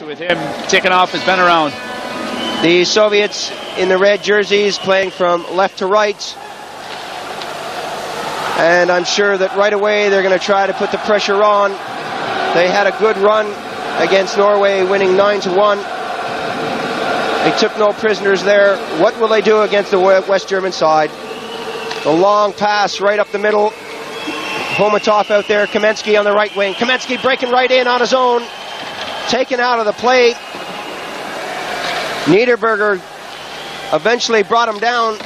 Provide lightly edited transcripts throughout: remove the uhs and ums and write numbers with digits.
With him taking off has been around. The Soviets in the red jerseys playing from left to right. And I'm sure that right away they're going to try to put the pressure on. They had a good run against Norway, winning 9-1. They took no prisoners there. What will they do against the West German side? The long pass right up the middle. Homatov out there, Kamensky on the right wing. Kamensky breaking right in on his own. Taken out of the play. Niederberger eventually brought him down,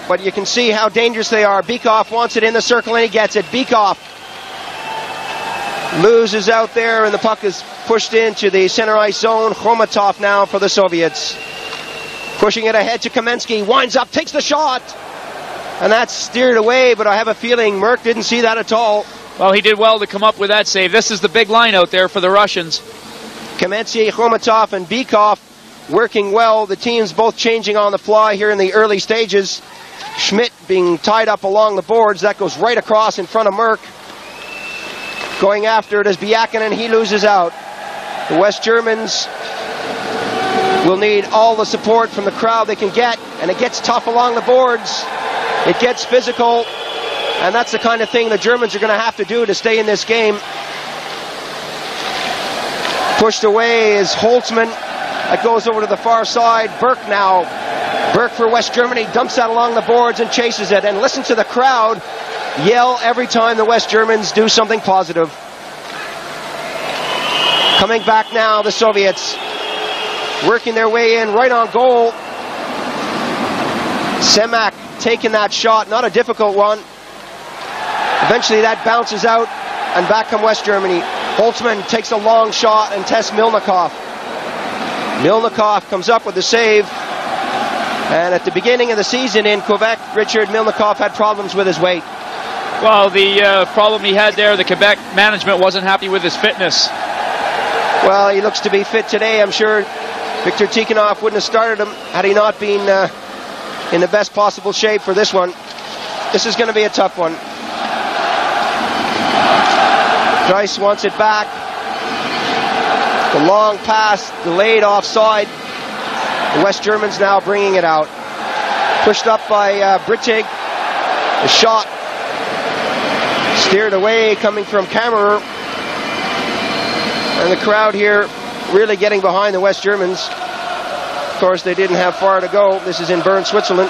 but you can see how dangerous they are. Bykov wants it in the circle and he gets it. Bykov loses out there and the puck is pushed into the center ice zone. Homatov now for the Soviets. Pushing it ahead to Kamensky. Winds up, takes the shot. And that's steered away, but I have a feeling Merk didn't see that at all. Well, he did well to come up with that save. This is the big line out there for the Russians. Kamensky, Homatov, and Bykov working well. The teams both changing on the fly here in the early stages. Schmidt being tied up along the boards. That goes right across in front of Merk. Going after it is Biakinen. He loses out. The West Germans will need all the support from the crowd they can get, and it gets tough along the boards. It gets physical, and that's the kind of thing the Germans are going to have to do to stay in this game. Pushed away is Holtzman. That goes over to the far side. Burke now. Burke for West Germany dumps that along the boards and chases it. And listen to the crowd yell every time the West Germans do something positive. Coming back now, the Soviets working their way in right on goal. Semak taking that shot, not a difficult one. Eventually that bounces out and back come West Germany. Holtzman takes a long shot and tests Milnikov. Milnikov comes up with the save. And at the beginning of the season in Quebec, Richard, Milnikov had problems with his weight. Well, the problem he had there, the Quebec management wasn't happy with his fitness. Well, he looks to be fit today. I'm sure Viktor Tikhonov wouldn't have started him had he not been in the best possible shape for this one. This is going to be a tough one. Price wants it back. The long pass delayed offside. The West Germans now bringing it out. Pushed up by Brittig. The shot steered away coming from Kammerer. And the crowd here really getting behind the West Germans. Of course, they didn't have far to go. This is in Bern, Switzerland.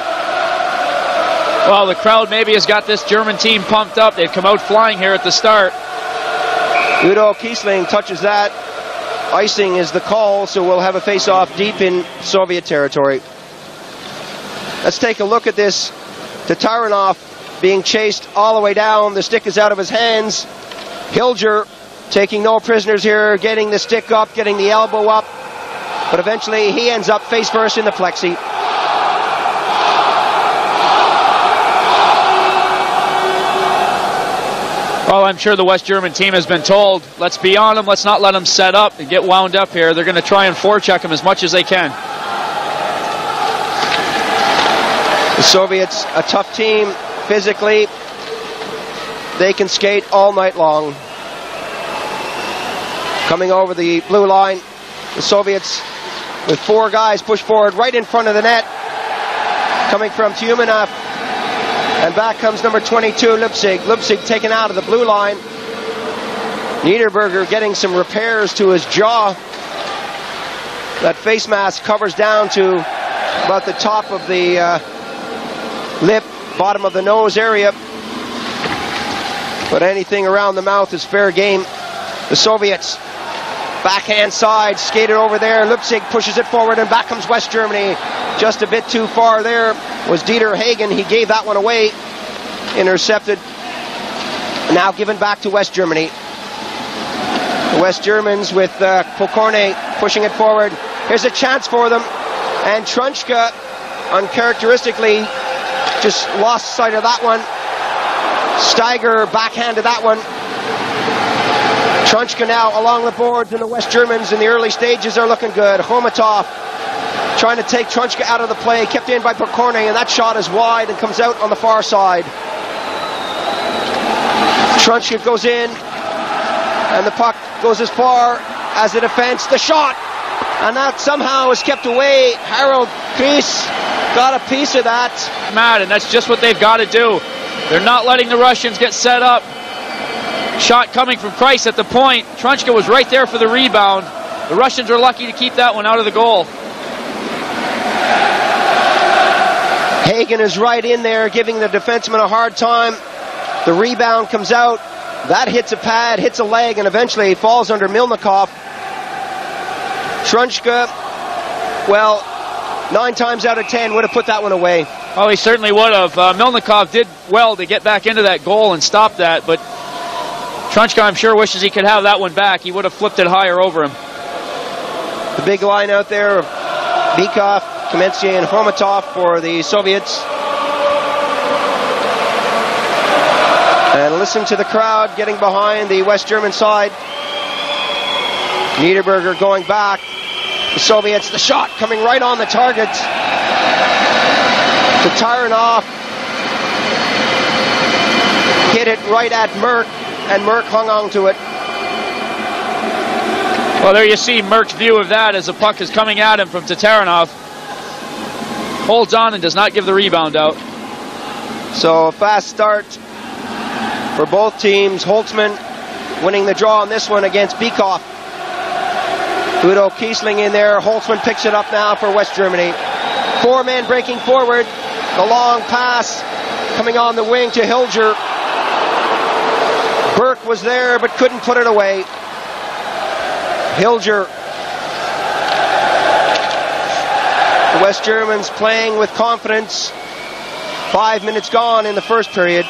Well, the crowd maybe has got this German team pumped up. They've come out flying here at the start. Udo Kiesling touches that. Icing is the call, so we'll have a face-off deep in Soviet territory. Let's take a look at this. Tatarinov being chased all the way down. The stick is out of his hands. Hilger taking no prisoners here, getting the stick up, getting the elbow up. But eventually he ends up face first in the flexi. Well, I'm sure the West German team has been told, let's be on them, let's not let them set up and get wound up here. They're going to try and forecheck them as much as they can. The Soviets, a tough team physically. They can skate all night long. Coming over the blue line, the Soviets with four guys push forward right in front of the net. Coming from Tyumenov. And back comes number 22, Lupzig. Lupzig taken out of the blue line. Niederberger getting some repairs to his jaw. That face mask covers down to about the top of the lip, bottom of the nose area. But anything around the mouth is fair game. The Soviets, backhand side, skated over there. Lupzig pushes it forward and back comes West Germany. Just a bit too far there was Dieter Hagen. He gave that one away. Intercepted. Now given back to West Germany. The West Germans with Pokorny pushing it forward. Here's a chance for them. And Trunchka, uncharacteristically, just lost sight of that one. Steiger backhanded that one. Trunchka now along the boards, and the West Germans in the early stages are looking good. Homatov trying to take Trunchka out of the play, kept in by Pokorny, and that shot is wide and comes out on the far side. Trunchka goes in, and the puck goes as far as the defense. The shot And that somehow was kept away. Harold Kreis got a piece of that. Mad, and that's just what they've got to do. They're not letting the Russians get set up. Shot coming from Kreis at the point. Trunchka was right there for the rebound. The Russians are lucky to keep that one out of the goal. Hagen is right in there, giving the defenseman a hard time. The rebound comes out. That hits a pad, hits a leg, and eventually falls under Milnikov. Trunchka, well, 9 times out of 10 would have put that one away. Oh, he certainly would have. Milnikov did well to get back into that goal and stop that, but Trunchka, I'm sure, wishes he could have that one back. He would have flipped it higher over him. The big line out there of Bykov, Kamenetsky, and Khomatov for the Soviets. And listen to the crowd getting behind the West German side. Niederberger going back. The Soviets, the shot coming right on the target. To Taranov. Hit it right at Merk, and Merk hung on to it. Well, there you see Merk's view of that as the puck is coming at him from Taranov. Holds on and does not give the rebound out. So a fast start for both teams. Holtzman winning the draw on this one against Bykov. Udo Kiesling in there. Holtzman picks it up now for West Germany. 4 men breaking forward. The long pass coming on the wing to Hilger. Burke was there but couldn't put it away. Hilger. The West Germans playing with confidence. 5 minutes gone in the first period.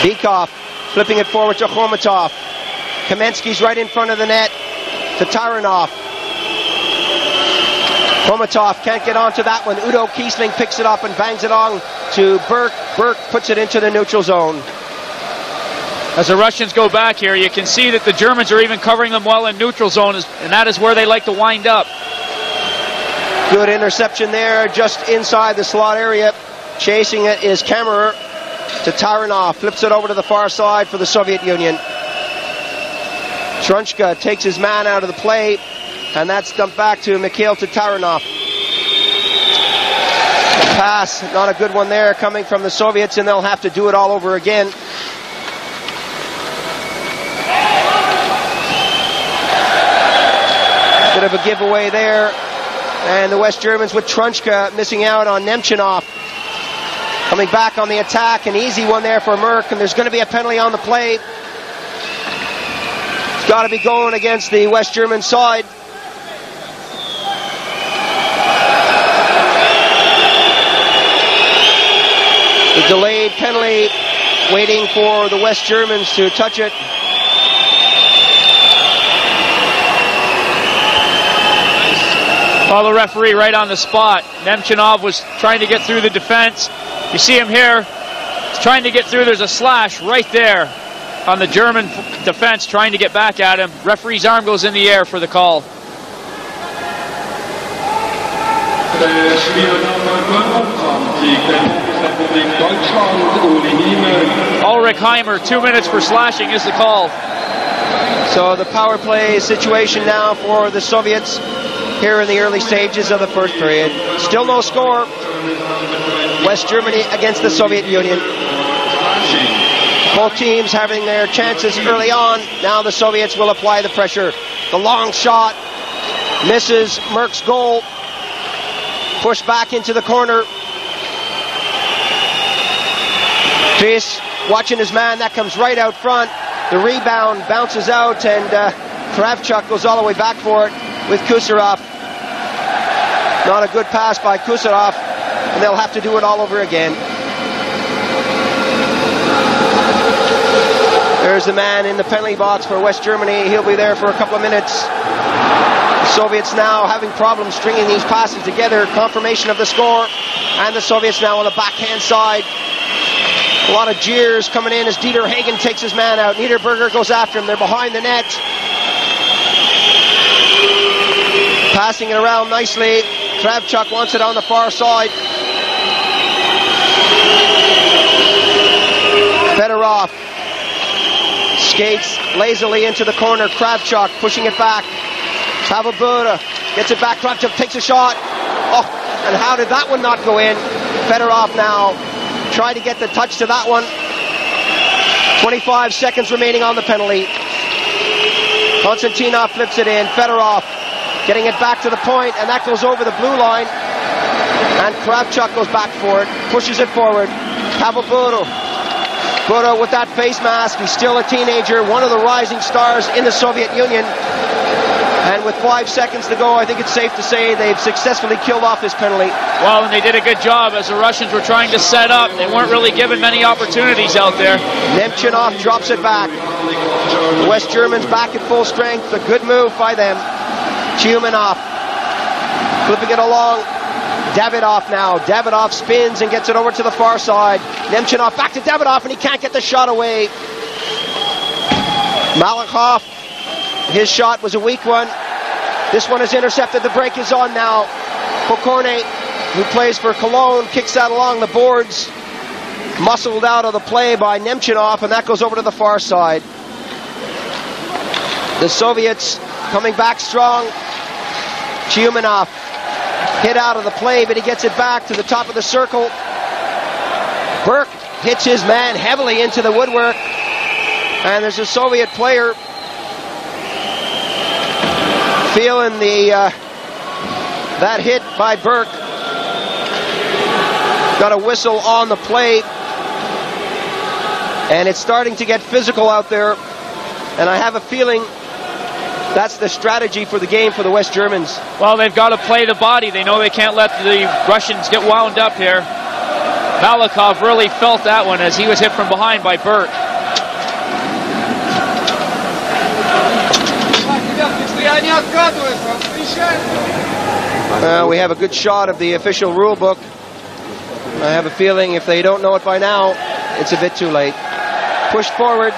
Bykov flipping it forward to Khomatov. Kamensky's right in front of the net to Taranov. Khomatov can't get onto that one. Udo Kiesling picks it up and bangs it on to Burke. Burke puts it into the neutral zone. As the Russians go back here, you can see that the Germans are even covering them well in neutral zone, and that is where they like to wind up. Good interception there, just inside the slot area. Chasing it is Kammerer to Taranov. Flips it over to the far side for the Soviet Union. Trunchka takes his man out of the play, and that's dumped back to Mikhail Taranov. The pass, not a good one there, coming from the Soviets, and they'll have to do it all over again. Bit of a giveaway there, and the West Germans with Trunchka missing out on Nemchinov. Coming back on the attack, an easy one there for Merk, and there's going to be a penalty on the play. It's got to be going against the West German side. The delayed penalty, waiting for the West Germans to touch it. Well, the referee right on the spot. Nemchinov was trying to get through the defense. You see him here. He's trying to get through. There's a slash right there on the German defense trying to get back at him. Referee's arm goes in the air for the call. Ulrich Heimer, 2 minutes for slashing is the call. So the power play situation now for the Soviets here in the early stages of the first period. Still no score. West Germany against the Soviet Union. Both teams having their chances early on. Now the Soviets will apply the pressure. The long shot misses Merck's goal. Pushed back into the corner. Chris watching his man. That comes right out front. The rebound bounces out, and Kravchuk goes all the way back for it with Kusarov. Not a good pass by Kusarov, and they'll have to do it all over again. There's the man in the penalty box for West Germany. He'll be there for a couple of minutes. The Soviets now having problems stringing these passes together. Confirmation of the score, and the Soviets now on the backhand side. A lot of jeers coming in as Dieter Hagen takes his man out. Niederberger goes after him. They're behind the net. Passing it around nicely. Kravchuk wants it on the far side. Fedorov skates lazily into the corner. Kravchuk pushing it back. Pavel Buda gets it back. Trunchka takes a shot. Oh, and how did that one not go in? Fedorov now trying to get the touch to that one. 25 seconds remaining on the penalty. Konstantinov flips it in. Fedorov getting it back to the point, and that goes over the blue line. And Kravchuk goes back for it, pushes it forward. Pavel Buda. Buda with that face mask. He's still a teenager, one of the rising stars in the Soviet Union. And with 5 seconds to go, I think it's safe to say they've successfully killed off this penalty. Well, and they did a good job as the Russians were trying to set up. They weren't really given many opportunities out there. Nemchinov drops it back. The West Germans back at full strength. A good move by them. Chiumanov flipping it along. Davidov now. Davidov spins and gets it over to the far side. Nemchinov back to Davidov, and he can't get the shot away. Malakhov, his shot was a weak one. This one is intercepted. The break is on now. Pokorny, who plays for Cologne, kicks that along the boards. Muscled out of the play by Nemchinov, and that goes over to the far side. The Soviets coming back strong. Chiumanov hit out of the play, but he gets it back to the top of the circle. Burke hits his man heavily into the woodwork, and there's a Soviet player feeling that hit by Burke. Got a whistle on the play, and it's starting to get physical out there, and I have a feeling that's the strategy for the game for the West Germans. Well, they've got to play the body. They know they can't let the Russians get wound up here. Malakhov really felt that one as he was hit from behind by Burke. We have a good shot of the official rule book. I have a feeling if they don't know it by now, it's a bit too late. Pushed forward.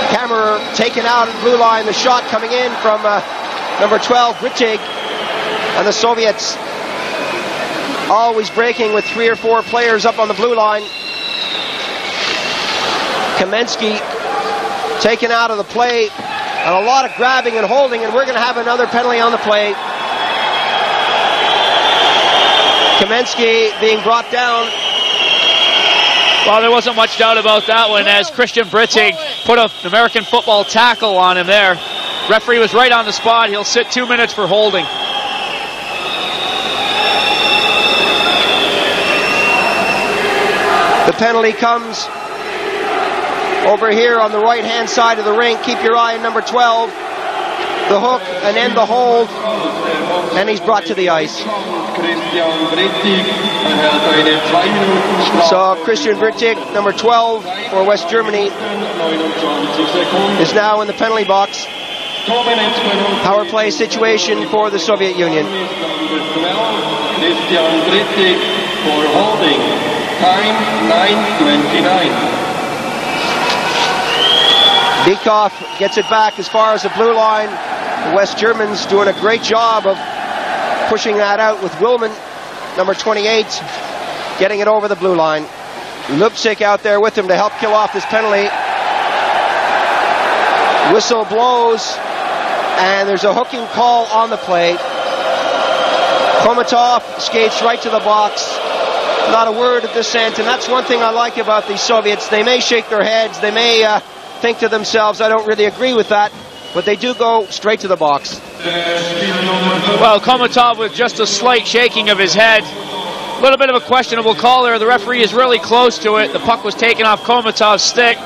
Kammerer taken out of the blue line. The shot coming in from number 12, Brittig. And the Soviets always breaking with 3 or 4 players up on the blue line. Kamensky taken out of the play. And a lot of grabbing and holding, and we're going to have another penalty on the play. Kamensky being brought down. Well, there wasn't much doubt about that one as Christian Brittig put an American football tackle on him there. Referee was right on the spot. He'll sit 2 minutes for holding. The penalty comes over here on the right-hand side of the ring. Keep your eye on number 12. The hook and then the hold. And he's brought to the ice. So Christian Brittig, number 12 for West Germany, is now in the penalty box. Power play situation for the Soviet Union. Christian Brittig for holding. Time 9:29. Bikov gets it back as far as the blue line. The West Germans doing a great job of pushing that out with Willman, number 28, getting it over the blue line. Lupsik out there with him to help kill off this penalty. Whistle blows, and there's a hooking call on the play. Komatov skates right to the box. Not a word of dissent, and that's one thing I like about these Soviets. They may shake their heads, they may think to themselves, I don't really agree with that, but they do go straight to the box. Well, Komatov with just a slight shaking of his head. A little bit of a questionable call there. The referee is really close to it. The puck was taken off Komatov's stick.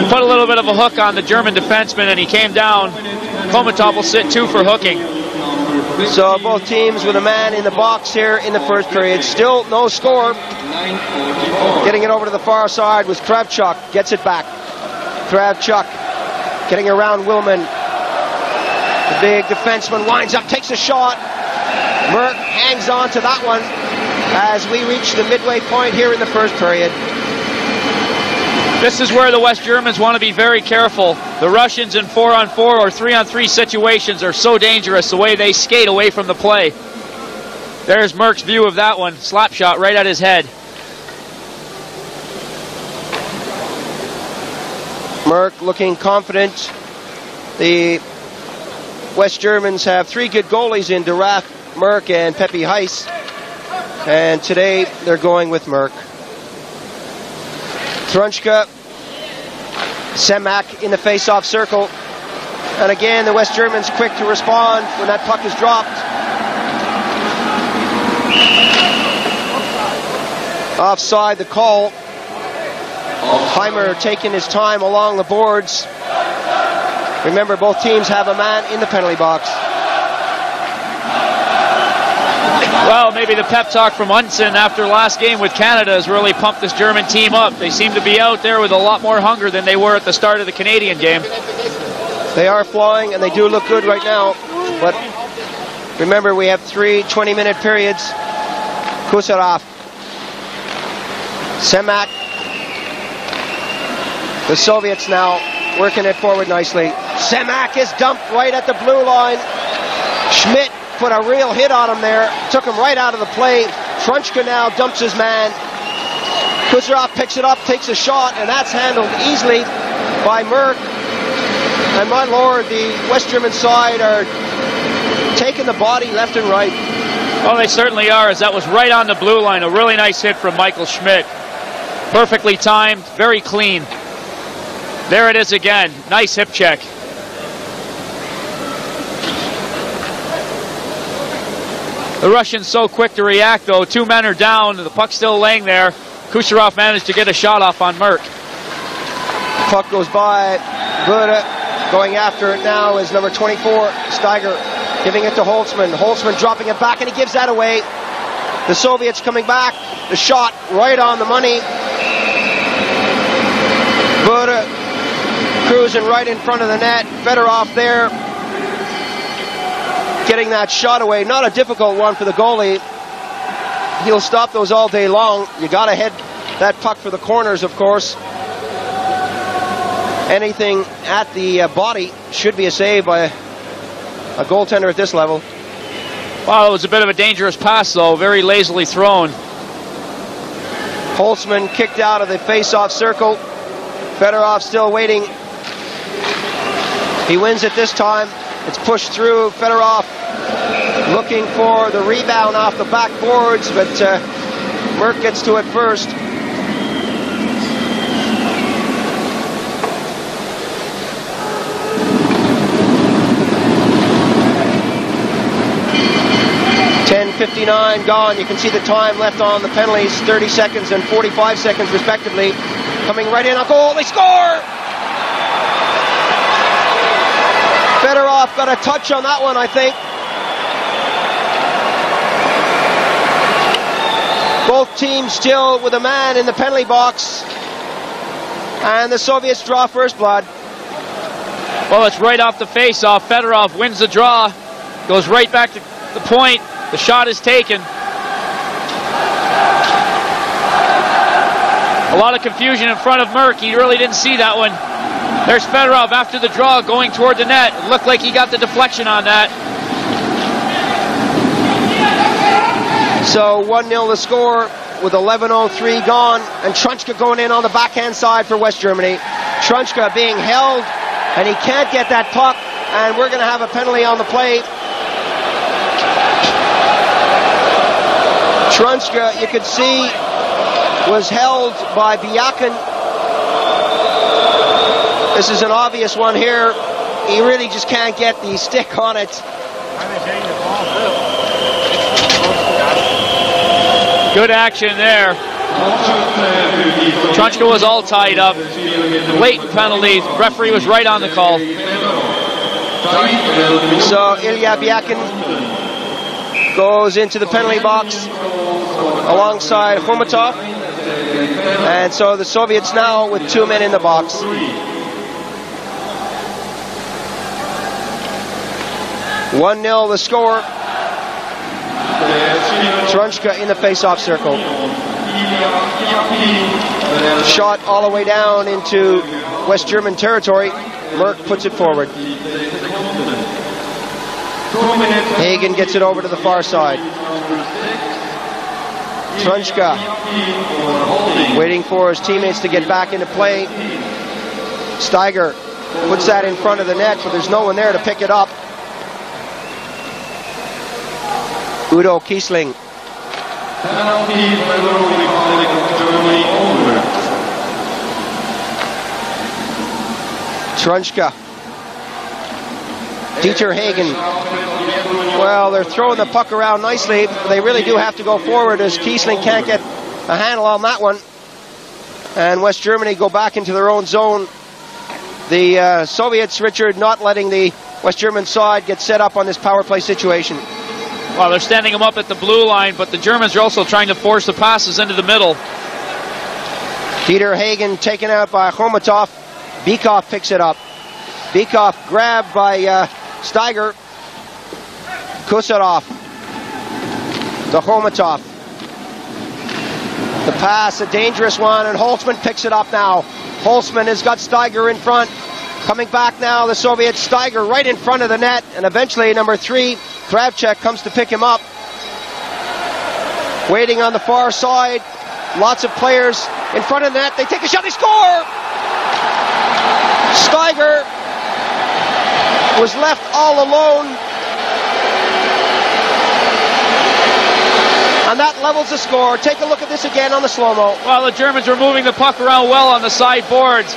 Put a little bit of a hook on the German defenseman, and he came down. Komatov will sit 2 for hooking. So both teams with a man in the box here in the first period. Still no score. Getting it over to the far side was Kravchuk. Gets it back. Kravchuk getting around Willman. The big defenseman winds up, takes a shot. Merk hangs on to that one as we reach the midway point here in the first period. This is where the West Germans want to be very careful. The Russians in 4-on-4 or 3-on-3 situations are so dangerous the way they skate away from the play. There's Merck's view of that one. Slap shot right at his head. Merk looking confident. The West Germans have 3 good goalies in Durack, Merk, and Pepe Heiss. And today they're going with Merk. Trunchka, Semak in the face-off circle. And again, the West Germans quick to respond when that puck is dropped. Offside the call. Heimer taking his time along the boards. Remember, both teams have a man in the penalty box. Well, maybe the pep talk from Unson after last game with Canada has really pumped this German team up. They seem to be out there with a lot more hunger than they were at the start of the Canadian game. They are flying, and they do look good right now. But remember, we have 3 20-minute periods. Kusarov. Semak. The Soviets now working it forward nicely. Semak is dumped right at the blue line. Schmidt put a real hit on him there. Took him right out of the play. Trunchka now dumps his man. Kusarov picks it up, takes a shot, and that's handled easily by Merk. And my lord, the West German side are taking the body left and right. Oh, they certainly are, as that was right on the blue line. A really nice hit from Michael Schmidt. Perfectly timed, very clean. There it is again. Nice hip check. The Russians so quick to react, though. 2 men are down. The puck's still laying there. Kucherov managed to get a shot off on Merk. Puck goes by. Buda going after it now is number 24, Steiger, giving it to Holtzman. Holtzman dropping it back, and he gives that away. The Soviets coming back. The shot right on the money. Buda cruising right in front of the net. Fedorov there, getting that shot away. Not a difficult one for the goalie. He'll stop those all day long. You got to head that puck for the corners, of course. Anything at the body should be a save by a goaltender at this level. Well, it was a bit of a dangerous pass, though. Very lazily thrown. Holtzman kicked out of the face-off circle. Fedorov still waiting. He wins it this time. It's pushed through. Fedorov looking for the rebound off the backboards, but Merk gets to it first. .59 gone. You can see the time left on the penalties, 30 seconds and 45 seconds respectively. Coming right in, a goal, they score! Fedorov got a touch on that one, I think. Both teams still with a man in the penalty box. And the Soviets draw first blood. Well, it's right off the face-off. Fedorov wins the draw. Goes right back to the point. The shot is taken. A lot of confusion in front of Merk. He really didn't see that one. There's Fedorov after the draw going toward the net. It looked like he got the deflection on that. So 1-0 the score with 11:03 gone. And Trunchka going in on the backhand side for West Germany. Trunchka being held, and he can't get that puck. And we're going to have a penalty on the play. Trunchka, you could see, was held by Biakin. This is an obvious one here. He really just can't get the stick on it. Good action there. Trunchka was all tied up. Blatant penalty. Referee was right on the call. So Ilya Biakin goes into the penalty box alongside Khomatov. And so the Soviets now with 2 men in the box. .1-0 the score. Trunchka in the face-off circle. Shot all the way down into West German territory. Merk puts it forward. Hagen gets it over to the far side. Trunchka waiting for his teammates to get back into play. Steiger puts that in front of the net, but there's no one there to pick it up. Udo Kiesling. Penalty, Federal Republic of Germany over. Trunchka. Dieter Hagen. Well, they're throwing the puck around nicely. They really do have to go forward as Kiesling can't get a handle on that one. And West Germany go back into their own zone. The Soviets, Richard, not letting the West German side get set up on this power play situation. Well, they're standing them up at the blue line, but the Germans are also trying to force the passes into the middle. Dieter Hagen taken out by Khomatov. Bykov picks it up. Bykov grabbed by Steiger. Kusarov to Khomatov. The pass, a dangerous one, and Holtzman picks it up now. Holtzman has got Steiger in front. Coming back now, the Soviets. Steiger right in front of the net, and eventually number 3, Kravchuk, comes to pick him up. Waiting on the far side. Lots of players in front of the net. They take a shot, they score! Steiger was left all alone. And that levels the score. Take a look at this again on the slow-mo. Well, the Germans were moving the puck around well on the side boards.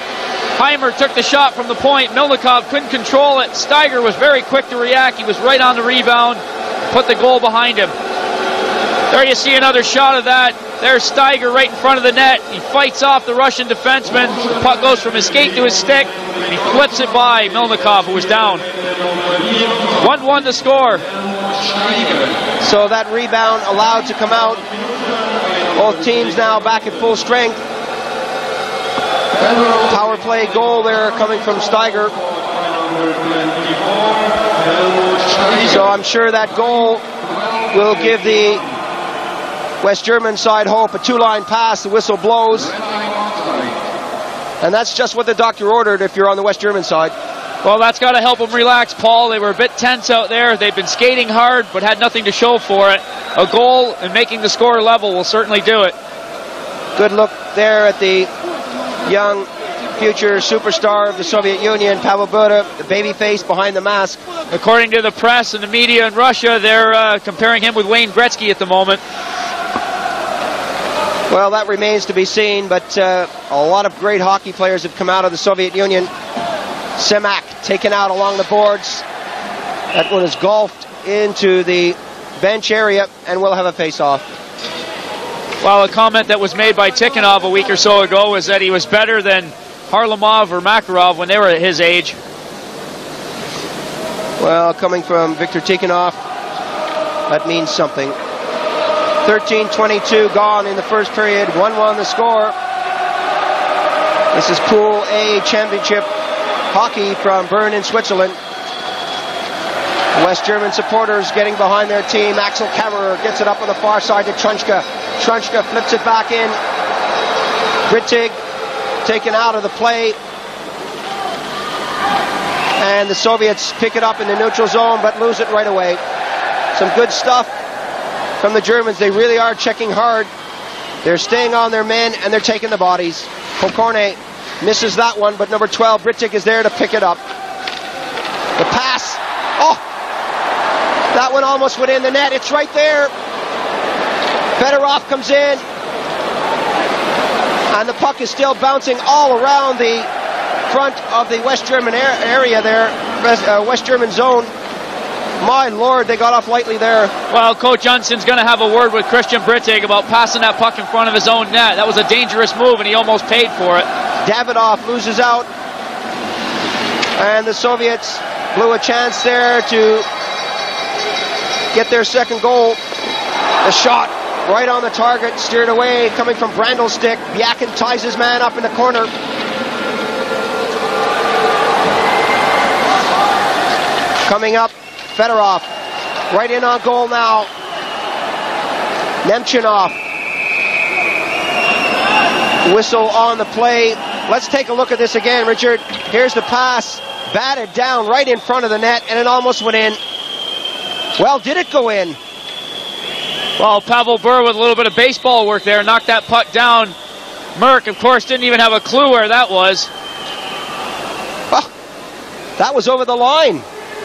Heimer took the shot from the point. Milnikov couldn't control it. Steiger was very quick to react. He was right on the rebound. Put the goal behind him. There you see another shot of that. There's Steiger right in front of the net. He fights off the Russian defenseman. The puck goes from his skate to his stick. And he flips it by Milnikov, who was down. 1-1 to score. So that rebound allowed to come out. Both teams now back at full strength. Power play goal there coming from Steiger. So I'm sure that goal will give the West German side hope. A 2-line pass, the whistle blows. And that's just what the doctor ordered if you're on the West German side. Well, that's got to help them relax, Paul. They were a bit tense out there. They've been skating hard, but had nothing to show for it. A goal and making the score level will certainly do it. Good look there at the young future superstar of the Soviet Union, Pavel Buda, the baby face behind the mask. According to the press and the media in Russia, they're comparing him with Wayne Gretzky at the moment. Well, that remains to be seen, but a lot of great hockey players have come out of the Soviet Union. Semak taken out along the boards. That one is golfed into the bench area and will have a face-off. Well, a comment that was made by Tikhonov a week or so ago was that he was better than Harlamov or Makarov when they were at his age. Well, coming from Viktor Tikhonov, that means something. 13:22 gone in the first period. 1-1 the score. This is Pool A Championship hockey from Bern in Switzerland. West German supporters getting behind their team. Axel Kammerer gets it up on the far side to Trunchka. Trunchka flips it back in. Brittig taken out of the play. And the Soviets pick it up in the neutral zone but lose it right away. Some good stuff from the Germans. They really are checking hard. They're staying on their men and they're taking the bodies. Pokorny misses that one, but number 12, Brittig, is there to pick it up. The pass. Oh! That one almost went in the net. It's right there. Fedorov comes in. And the puck is still bouncing all around the front of the West German area there. West German zone. My Lord, they got off lightly there. Well, Coach Johnson's going to have a word with Christian Brittig about passing that puck in front of his own net. That was a dangerous move, and he almost paid for it. Davidoff loses out. And the Soviets blew a chance there to get their second goal. The shot right on the target, steered away, coming from Brandel's stick. Byakin ties his man up in the corner. Coming up, Fedorov, right in on goal now. Nemchinov. Whistle on the play. Let's take a look at this again, Richard. Here's the pass, batted down right in front of the net, and it almost went in. Well, did it go in? Well, Pavel Bure with a little bit of baseball work there, knocked that puck down. Merk, of course, didn't even have a clue where that was. Oh, that was over the line.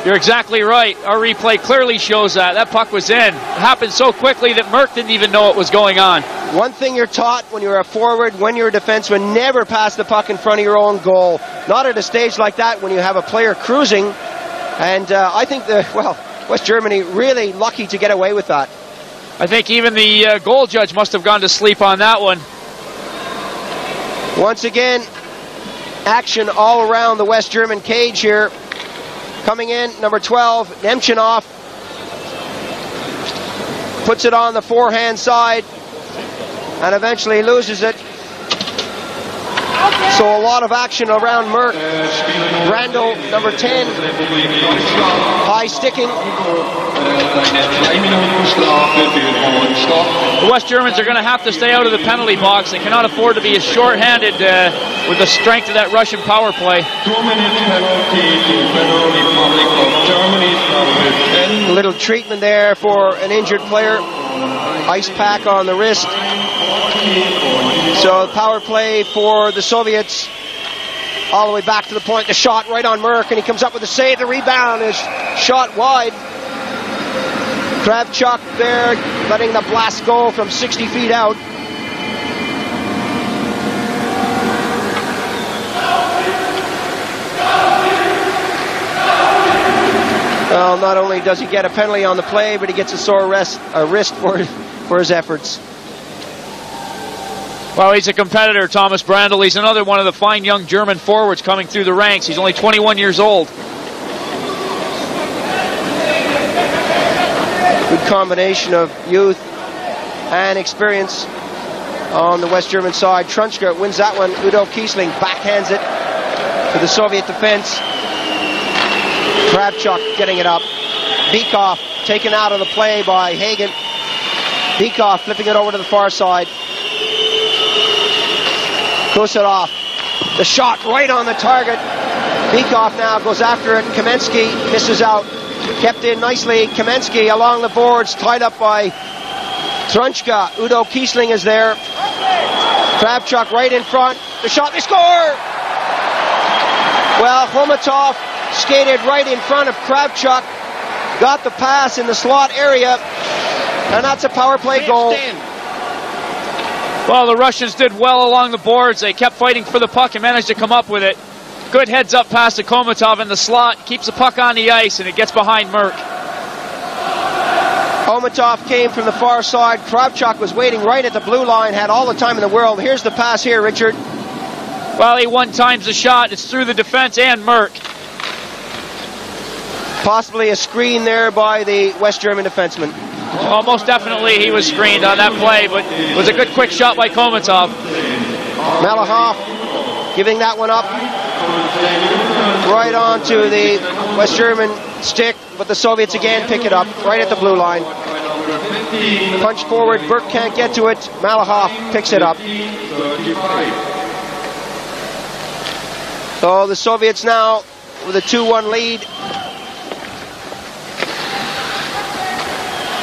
You're exactly right. Our replay clearly shows that. That puck was in. It happened so quickly that Merk didn't even know what was going on. One thing you're taught when you're a forward, when you're a defenseman, never pass the puck in front of your own goal. Not at a stage like that when you have a player cruising. And I think West Germany really lucky to get away with that. I think even the goal judge must have gone to sleep on that one. Once again, action all around the West German cage here. Coming in, number 12, Nemchinov. Puts it on the forehand side and eventually loses it. So a lot of action around Merk. Brandl, number 10, high sticking. The West Germans are going to have to stay out of the penalty box. They cannot afford to be as short-handed with the strength of that Russian power play. 2-minute penalty to Federal Republic of Germany. A little treatment there for an injured player. Ice pack on the wrist. So power play for the Soviets. All the way back to the point. The shot right on Merk, and he comes up with a save. The rebound is shot wide. Kravchuk there, letting the blast go from 60 feet out. Well, not only does he get a penalty on the play, but he gets a sore wrist for his efforts. Well, he's a competitor, Thomas Brandl. He's another one of the fine young German forwards coming through the ranks. He's only 21 years old. Good combination of youth and experience on the West German side. Trunchka wins that one. Udo Kiesling backhands it to the Soviet defense. Kravchuk getting it up. Bykov taken out of the play by Hagen. Bykov flipping it over to the far side. Kuserov, the shot right on the target. Bykov now goes after it. Kamensky misses out. Kept in nicely. Kamensky along the boards, tied up by Trunchka. Udo Kiesling is there. Kravchuk right in front. The shot, they score! Well, Khomatov skated right in front of Kravchuk. Got the pass in the slot area. And that's a power play goal. Well, the Russians did well along the boards. They kept fighting for the puck and managed to come up with it. Good heads-up pass to Khomatov in the slot. Keeps the puck on the ice, and it gets behind Merk. Khomatov came from the far side. Kravchuk was waiting right at the blue line, had all the time in the world. Here's the pass here, Richard. Well, he one-times the shot. It's through the defense and Merk. Possibly a screen there by the West German defenseman. Well, most definitely he was screened on that play, but it was a good quick shot by Khomatov. Malahov giving that one up. Right onto the West German stick, but the Soviets again pick it up right at the blue line. Punch forward, Burke can't get to it. Malahov picks it up. So the Soviets now with a 2-1 lead.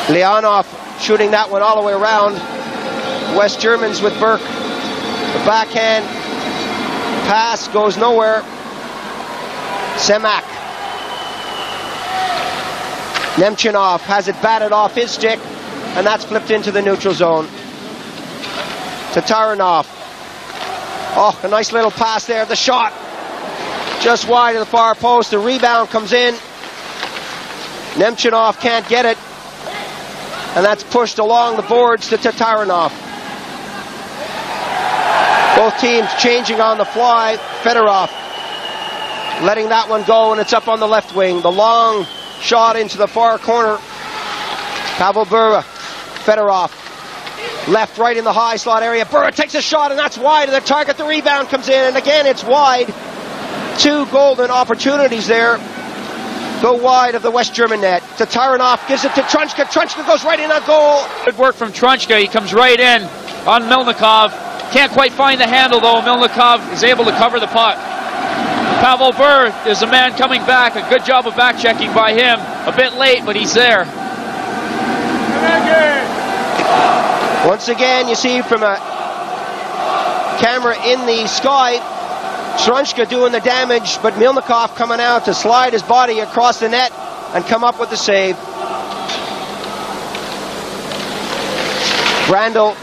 Leonov shooting that one all the way around. West Germans with Burke. The backhand pass goes nowhere. Semak. Nemchinov has it batted off his stick, and that's flipped into the neutral zone. Tatarinov. Oh, a nice little pass there. The shot just wide of the far post. The rebound comes in. Nemchinov can't get it. And that's pushed along the boards to Tatarinov. Both teams changing on the fly. Fedorov letting that one go, and it's up on the left wing. The long shot into the far corner. Pavel Bura. Fedorov. Left, right in the high slot area. Bura takes a shot, and that's wide of the target. The rebound comes in, and again it's wide. Two golden opportunities there. Go wide of the West German net. Tatarinov gives it to Trunchka. Trunchka goes right in on goal. Good work from Trunchka. He comes right in on Milnikov. Can't quite find the handle, though. Milnikov is able to cover the puck. Pavel Bur is a man coming back. A good job of back-checking by him. A bit late, but he's there. Once again, you see from a camera in the sky, Trunchka doing the damage, but Milnikov coming out to slide his body across the net and come up with the save. Brandl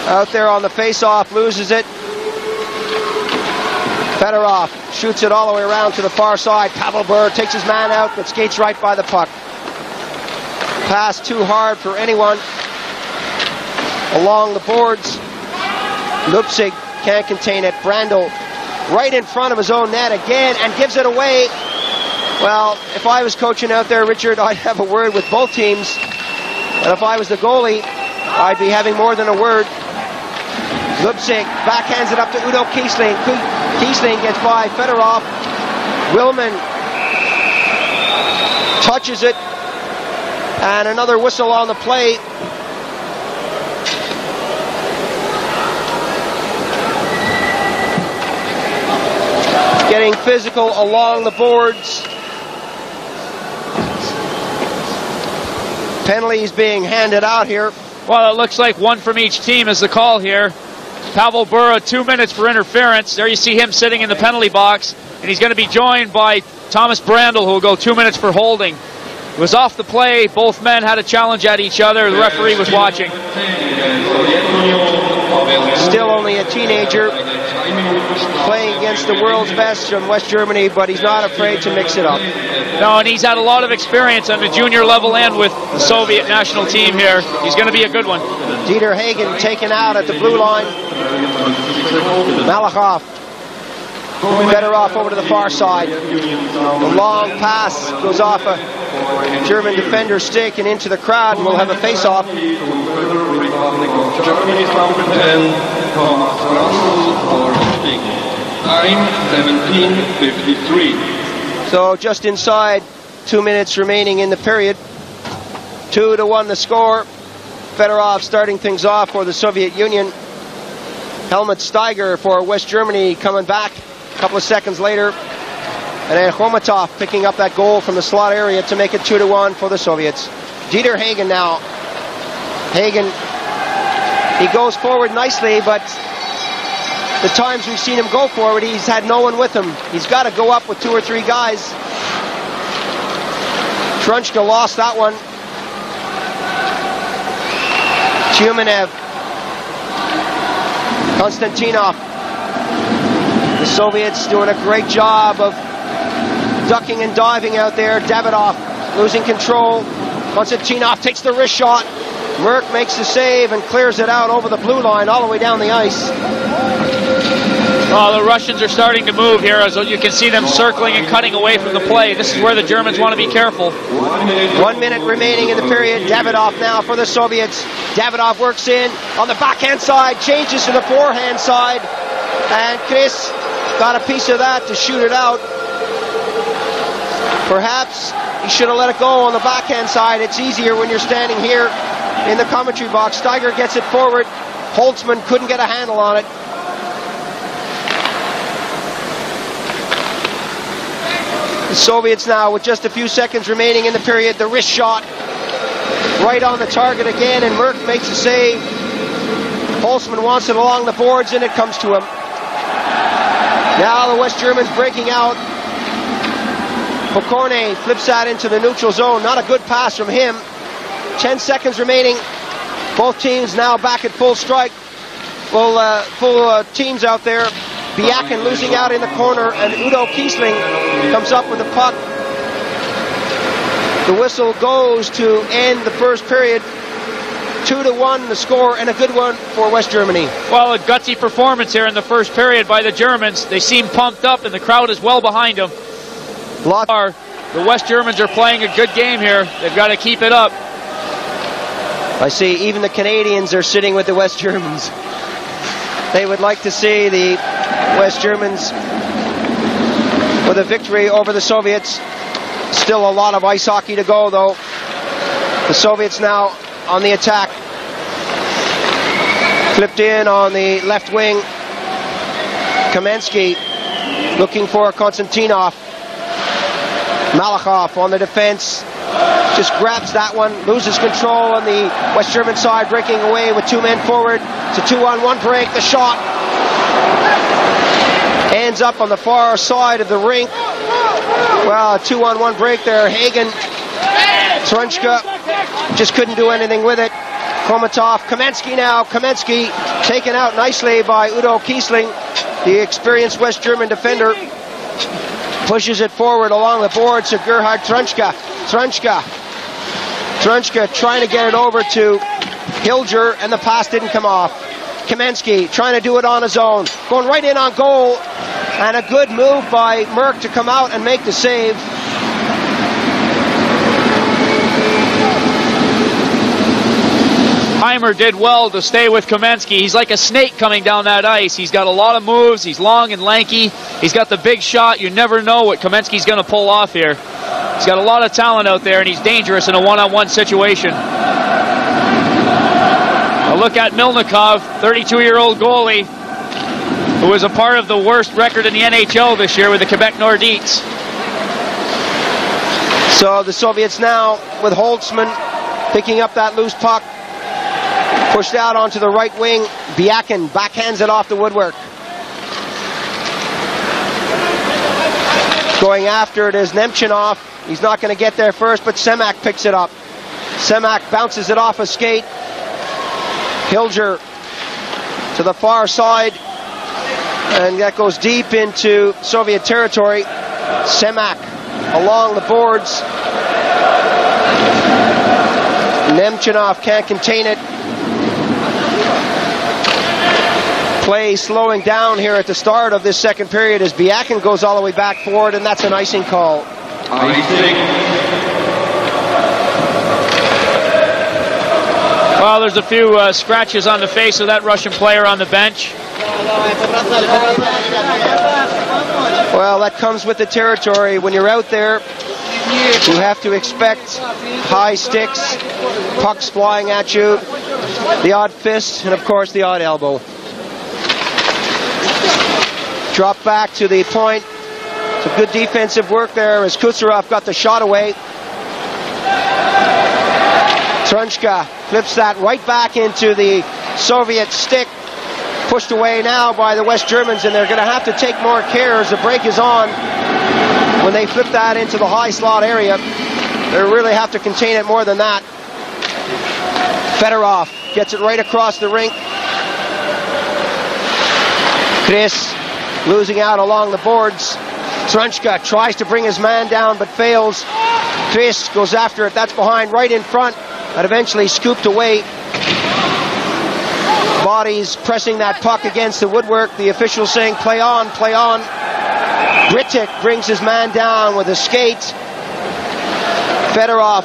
out there on the face-off, loses it. Fedorov shoots it all the way around to the far side. Pavel Bure takes his man out, but skates right by the puck. Pass too hard for anyone along the boards. Lupsig can't contain it. Brandl right in front of his own net again and gives it away. Well, if I was coaching out there, Richard, I'd have a word with both teams. And if I was the goalie, I'd be having more than a word. Lupsig backhands it up to Udo Kiesling. Kiesling gets by Fedorov. Willman touches it. And another whistle on the play. Getting physical along the boards. Penalties being handed out here. Well, it looks like one from each team is the call here. Pavel Bure, 2 minutes for interference. There you see him sitting in the penalty box, and he's going to be joined by Thomas Brandl, who will go 2 minutes for holding. It was off the play. Both men had a challenge at each other. The referee was watching. Still only a teenager, playing against the world's best from West Germany, but he's not afraid to mix it up. No, and he's had a lot of experience on the junior level and with the Soviet national team here. He's going to be a good one. Dieter Hagen taken out at the blue line. Malachov. Fedorov over to the far side. The long pass goes off a German defender's stick and into the crowd, and we'll have a face-off. Germany's number 10, Thomas Brandl for Stick. Time 17:53. So just inside 2 minutes remaining in the period. 2-1 the score. Fedorov starting things off for the Soviet Union. Helmut Steiger for West Germany coming back a couple of seconds later. And then Khomatov picking up that goal from the slot area to make it 2-1 for the Soviets. Dieter Hagen now. Hagen, he goes forward nicely, but the times we've seen him go forward, he's had no one with him. He's got to go up with 2 or 3 guys. Trunchka lost that one. Tyumenev. Konstantinov. The Soviets doing a great job of ducking and diving out there. Davidov losing control. Konstantinov takes the wrist shot. Merk makes the save and clears it out over the blue line all the way down the ice. Oh, the Russians are starting to move here, as you can see them circling and cutting away from the play. This is where the Germans want to be careful. 1 minute remaining in the period. Davidov now for the Soviets. Davidov works in on the backhand side, changes to the forehand side, and Chris got a piece of that to shoot it out. Perhaps he should have let it go on the backhand side. It's easier when you're standing here in the commentary box. Steiger gets it forward. Holtzman couldn't get a handle on it. The Soviets now with just a few seconds remaining in the period. The wrist shot right on the target again, and Merk makes a save. Holtzman wants it along the boards, and it comes to him. Now the West Germans breaking out. Pokorny flips that into the neutral zone. Not a good pass from him. 10 seconds remaining. Both teams now back at full strike. Full teams out there. Biakin losing out in the corner, and Udo Kiesling comes up with the puck. The whistle goes to end the first period. 2-1 the score, and a good one for West Germany. Well, a gutsy performance here in the first period by the Germans. They seem pumped up, and the crowd is well behind them. The West Germans are playing a good game here. They've got to keep it up. I see even the Canadians are sitting with the West Germans. They would like to see the West Germans with a victory over the Soviets. Still a lot of ice hockey to go, though. The Soviets now on the attack. Flipped in on the left wing. Kamensky looking for Konstantinov. Malachov on the defense. Just grabs that one, loses control on the West German side, breaking away with 2 men forward. It's a 2-on-1 break, the shot. Hands up on the far side of the rink. Well, a 2-on-1 break there. Hagen, Trunchka just couldn't do anything with it. Komatov, Kamensky now. Kamensky taken out nicely by Udo Kiesling, the experienced West German defender. Pushes it forward along the board to Gerhard Trunchka. Trunchka trying to get it over to Hilger, and the pass didn't come off. Kamensky trying to do it on his own. Going right in on goal. And a good move by Merk to come out and make the save. Heimer did well to stay with Kamensky. He's like a snake coming down that ice. He's got a lot of moves. He's long and lanky. He's got the big shot. You never know what Kamensky's going to pull off here. He's got a lot of talent out there, and he's dangerous in a one-on-one situation. A look at Milnikov, 32-year-old goalie, who was a part of the worst record in the NHL this year with the Quebec Nordiques. So the Soviets now with Holtzman picking up that loose puck. Pushed out onto the right wing. Biakin backhands it off the woodwork. Going after it is Nemchinov. He's not going to get there first, but Semak picks it up. Semak bounces it off a skate. Hilger to the far side. And that goes deep into Soviet territory. Semak along the boards. Nemchinov can't contain it. Play slowing down here at the start of this second period as Biakin goes all the way back forward, and that's an icing call. Icing. Well, there's a few scratches on the face of that Russian player on the bench. Well, that comes with the territory. When you're out there, you have to expect high sticks, pucks flying at you, the odd fist, and of course the odd elbow. Drop back to the point. Some good defensive work there as Kucherov got the shot away. Trunchka flips that right back into the Soviet stick. Pushed away now by the West Germans, and they're going to have to take more care as the break is on. When they flip that into the high slot area, they really have to contain it more than that. Fedorov gets it right across the rink. Chris losing out along the boards. Trunchka tries to bring his man down but fails. Chris goes after it. That's behind, right in front, and eventually scooped away. Bodies pressing that puck against the woodwork. The official saying, play on, play on. Britik brings his man down with a skate. Fedorov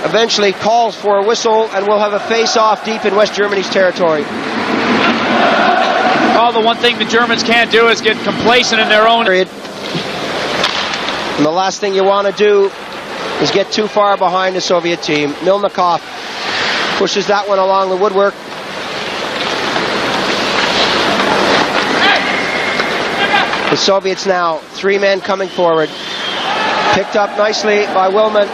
eventually calls for a whistle, and we'll have a face-off deep in West Germany's territory. Well, the one thing the Germans can't do is get complacent in their own period. And the last thing you want to do is get too far behind the Soviet team. Milnikov pushes that one along the woodwork. The Soviets now, 3 men coming forward. Picked up nicely by Willman.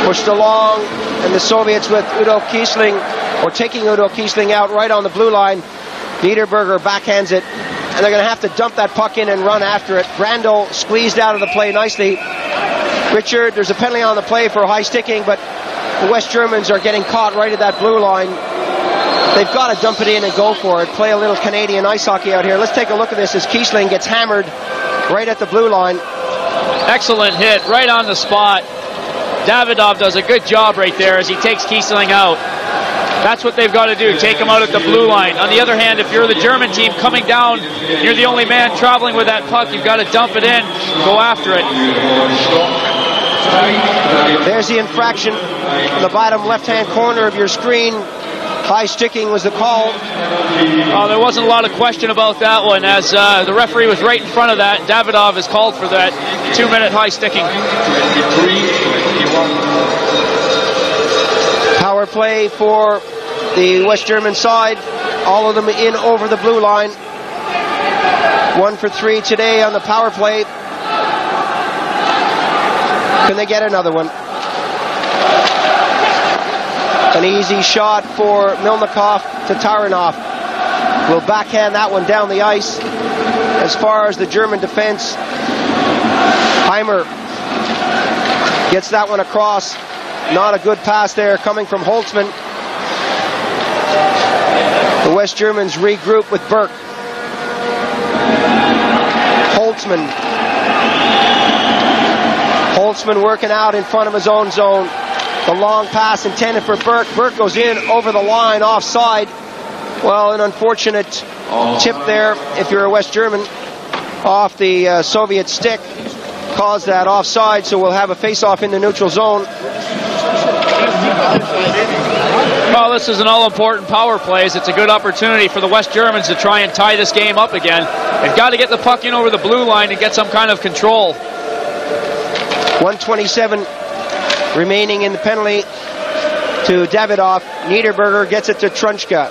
Pushed along, and the Soviets with Udo Kiesling, or taking Udo Kiesling out right on the blue line. Niederberger backhands it, and they're going to have to dump that puck in and run after it. Brandl squeezed out of the play nicely. Richard, there's a penalty on the play for high sticking, but the West Germans are getting caught right at that blue line. They've got to dump it in and go for it. Play a little Canadian ice hockey out here. Let's take a look at this as Kiesling gets hammered right at the blue line. excellent hit right on the spot. Davidov does a good job right there as he takes Kiesling out. That's what they've got to do, take him out at the blue line. On the other hand, if you're the German team coming down, you're the only man traveling with that puck, you've got to dump it in, go after it. There's the infraction in the bottom left-hand corner of your screen. High sticking was the call. There wasn't a lot of question about that one, as the referee was right in front of that. Davidov is called for that 2-minute high sticking. Power play for the West German side. All of them in over the blue line. 1 for 3 today on the power play. Can they get another one? An easy shot for Milnikov to Taranov. will backhand that one down the ice. As far as the German defense, Heimer gets that one across. Not a good pass there coming from Holtzman. The West Germans regroup with Burke. Holtzman working out in front of his own zone. The long pass intended for Burke. Burke goes in over the line, offside. Well, an unfortunate tip there, if you're a West German, off the Soviet stick. Caused that offside, so we'll have a face-off in the neutral zone. Well, this is an all-important power plays. It's a good opportunity for the West Germans to try and tie this game up again. They've got to get the puck in over the blue line and get some kind of control. 1:27 remaining in the penalty to Davidoff. Niederberger gets it to Trunchka.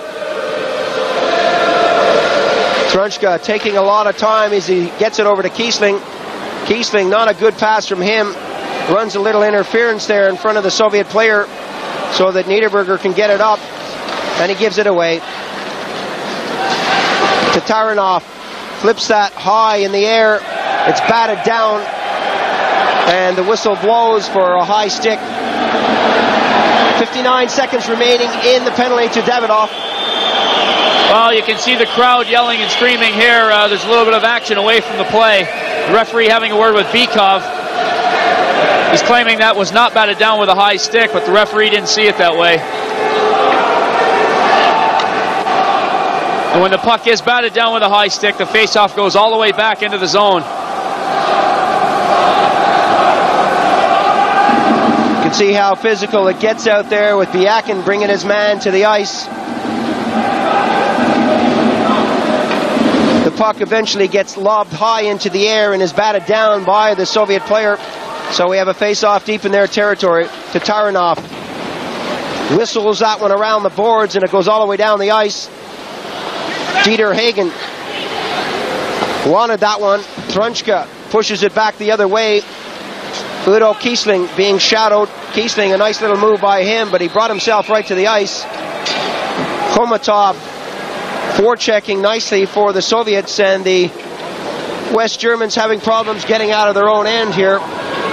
Trunchka taking a lot of time as he gets it over to Kiesling. Kiesling, not a good pass from him. Runs a little interference there in front of the Soviet player so that Niederberger can get it up, and he gives it away. Tatarinov flips that high in the air. It's batted down, and the whistle blows for a high stick. 59 seconds remaining in the penalty to Davidoff. Well, you can see the crowd yelling and screaming here. There's a little bit of action away from the play. The referee having a word with Bykov. He's claiming that was not batted down with a high stick, but the referee didn't see it that way. And when the puck is batted down with a high stick, the face-off goes all the way back into the zone. You can see how physical it gets out there with Biakin bringing his man to the ice. The puck eventually gets lobbed high into the air and is batted down by the Soviet player. So we have a face-off deep in their territory. Tatarinov whistles that one around the boards, and it goes all the way down the ice. Dieter Hagen wanted that one. Trunchka pushes it back the other way. Udo Kiesling being shadowed. Kiesling, a nice little move by him, but he brought himself right to the ice. Khomatov forechecking nicely for the Soviets, and the West Germans having problems getting out of their own end here.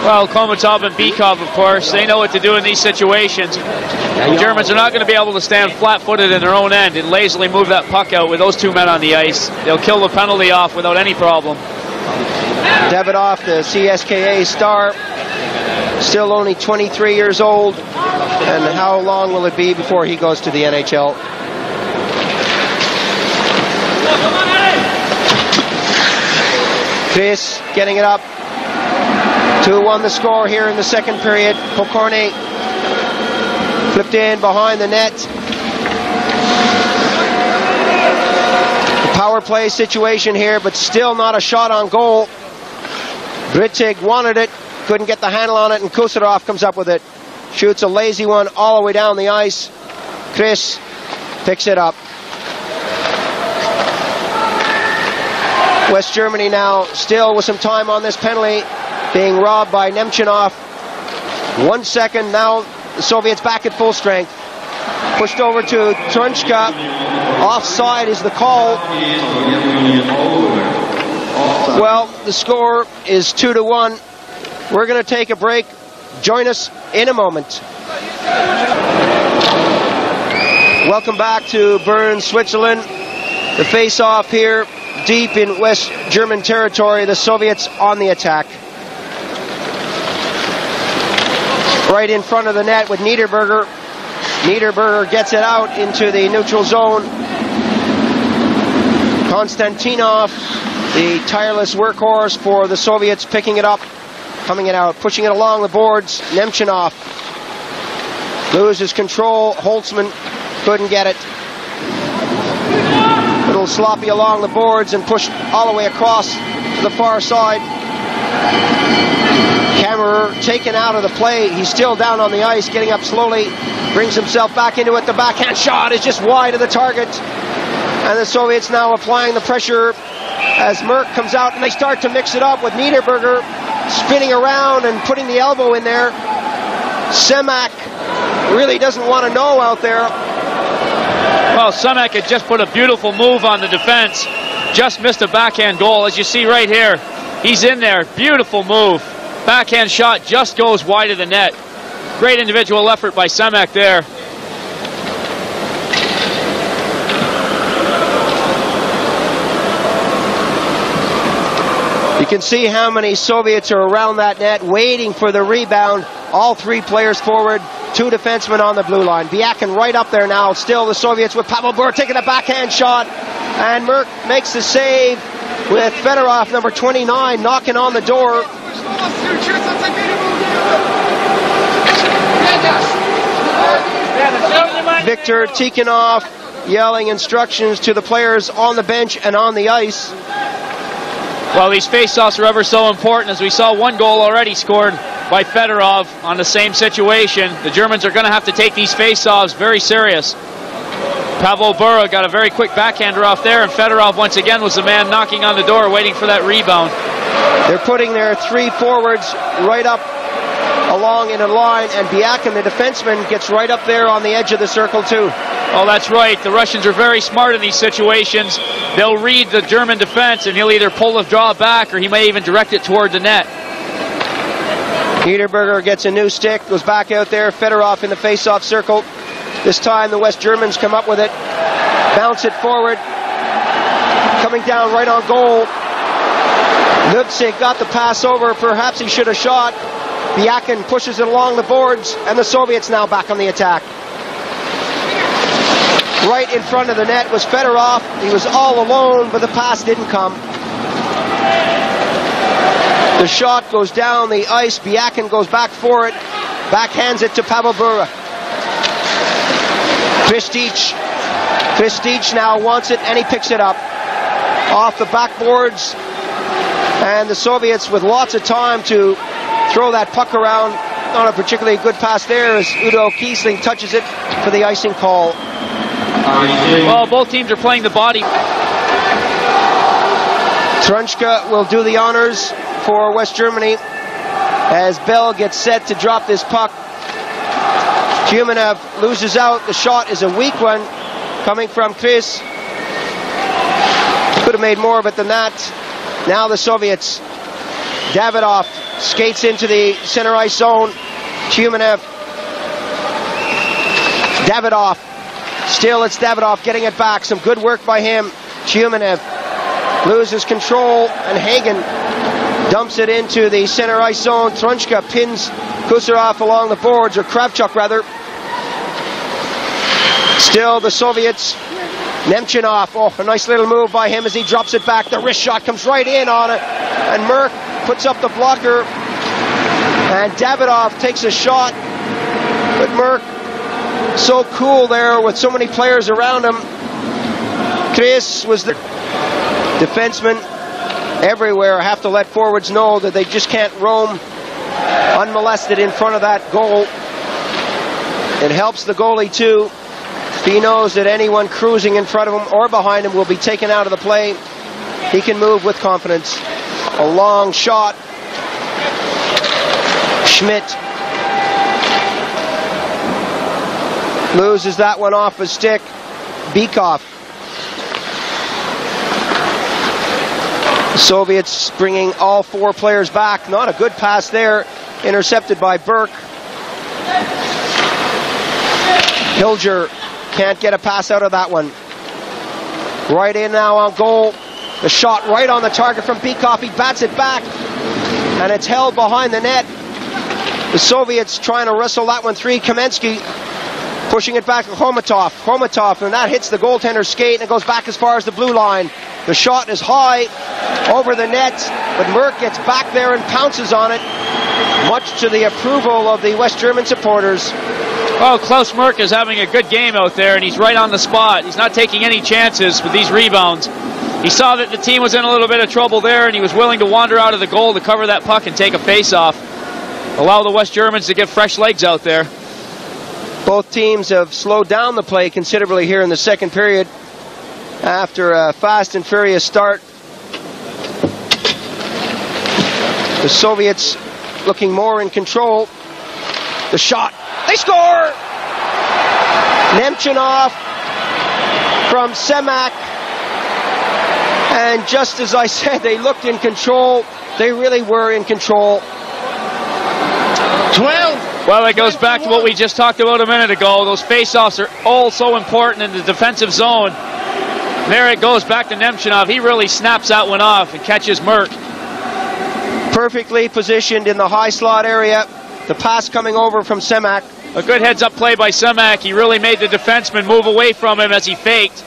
Well, Khomatov and Bykov, of course, they know what to do in these situations. The Germans are not going to be able to stand flat-footed in their own end and lazily move that puck out with those two men on the ice. They'll kill the penalty off without any problem. Davidoff, the CSKA star, still only 23 years old. And how long will it be before he goes to the NHL? Chris getting it up. 2-1 the score here in the second period. Pokorny flipped in behind the net. The power play situation here, but still not a shot on goal. Britzig wanted it, couldn't get the handle on it, and Kuserov comes up with it. Shoots a lazy one all the way down the ice. Chris picks it up. West Germany now still with some time on this penalty, being robbed by Nemchinov. 1 second, now the Soviets back at full strength. Pushed over to Trunchka. Offside is the call. Well, the score is 2-1. We're going to take a break. Join us in a moment. Welcome back to Bern, Switzerland. The face-off here, deep in West German territory. The Soviets on the attack. Right in front of the net with Niederberger. Niederberger gets it out into the neutral zone. Konstantinov, the tireless workhorse for the Soviets, picking it up, coming it out, pushing it along the boards. Nemchinov loses control. Holtzman couldn't get it. A little sloppy along the boards and pushed all the way across to the far side. Kammerer taken out of the play. He's still down on the ice, getting up slowly. Brings himself back into it. The backhand shot is just wide of the target. And the Soviets now applying the pressure as Merk comes out, and they start to mix it up with Niederberger spinning around and putting the elbow in there. Semak really doesn't want to know out there. Well, Semek had just put a beautiful move on the defense. Just missed a backhand goal, as you see right here. He's in there. Beautiful move. Backhand shot just goes wide of the net. Great individual effort by Semek there. You can see how many Soviets are around that net waiting for the rebound. All three players forward, two defensemen on the blue line. Biakin right up there now. Still the Soviets with Pavel Bure taking a backhand shot. And Merk makes the save with Fedorov, number 29, knocking on the door. Viktor Tikhonov yelling instructions to the players on the bench and on the ice. Well, these face-offs are ever so important, as we saw one goal already scored by Fedorov on the same situation. The Germans are going to have to take these face-offs very serious. Pavel Bure got a very quick backhander off there, and Fedorov once again was the man knocking on the door waiting for that rebound. They're putting their three forwards right up along in a line, and Biakin, the defenseman, gets right up there on the edge of the circle too. Oh, that's right. The Russians are very smart in these situations. They'll read the German defense, and he'll either pull the draw back or he may even direct it toward the net. Niederberger gets a new stick, goes back out there. Fedorov in the face-off circle. This time the West Germans come up with it, bounce it forward, coming down right on goal. Lubsig got the pass over, perhaps he should have shot. Biakin pushes it along the boards, and the Soviets now back on the attack. Right in front of the net was Fedorov. He was all alone, but the pass didn't come. The shot goes down the ice. Biakin goes back for it, backhands it to Pavel Bure. Kristich now wants it, and he picks it up off the backboards. And the Soviets with lots of time to throw that puck around. Not a particularly good pass there as Udo Kiesling touches it for the icing call. Well, both teams are playing the body. Trunchka will do the honors for West Germany as Bell gets set to drop this puck. Tjumenev loses out. The shot is a weak one coming from Chris. Could have made more of it than that. Now the Soviets. Davidov skates into the center ice zone. Tjumenev. Davidov. Still it's Davidov getting it back. Some good work by him. Tjumenev loses control, and Hagen dumps it into the center ice zone. Trunchka pins Kusarov along the boards, or Kravchuk rather. Still the Soviets. Nemchinov, oh, a nice little move by him as he drops it back. The wrist shot comes right in on it, and Merk puts up the blocker, and Davidov takes a shot, but Merk so cool there with so many players around him. Chris was the defenseman everywhere. Have to let forwards know that they just can't roam unmolested in front of that goal. It helps the goalie too. He knows that anyone cruising in front of him or behind him will be taken out of the play. He can move with confidence. A long shot. Schmidt loses that one off his stick. Bykov. The Soviets bringing all four players back. Not a good pass there. Intercepted by Burke. Hilger can't get a pass out of that one. Right in now on goal. The shot right on the target from Bykov. He bats it back, and it's held behind the net. The Soviets trying to wrestle that one free. Kamensky pushing it back to Khomatov. Khomatov, and that hits the goaltender's skate, and it goes back as far as the blue line. The shot is high over the net, but Merk gets back there and pounces on it, much to the approval of the West German supporters. Well, Klaus Merk is having a good game out there, and he's right on the spot. He's not taking any chances with these rebounds. He saw that the team was in a little bit of trouble there, and he was willing to wander out of the goal to cover that puck and take a face-off. Allow the West Germans to get fresh legs out there. Both teams have slowed down the play considerably here in the second period after a fast and furious start. The Soviets looking more in control. The shot. They score! Nemchinov from Semak. And just as I said, they looked in control. They really were in control. 12. Well, it goes back to what we just talked about a minute ago. Those face-offs are all so important in the defensive zone. There it goes back to Nemchinov. He really snaps that one off and catches Merk. Perfectly positioned in the high slot area. The pass coming over from Semak. A good heads-up play by Semak. He really made the defenseman move away from him as he faked.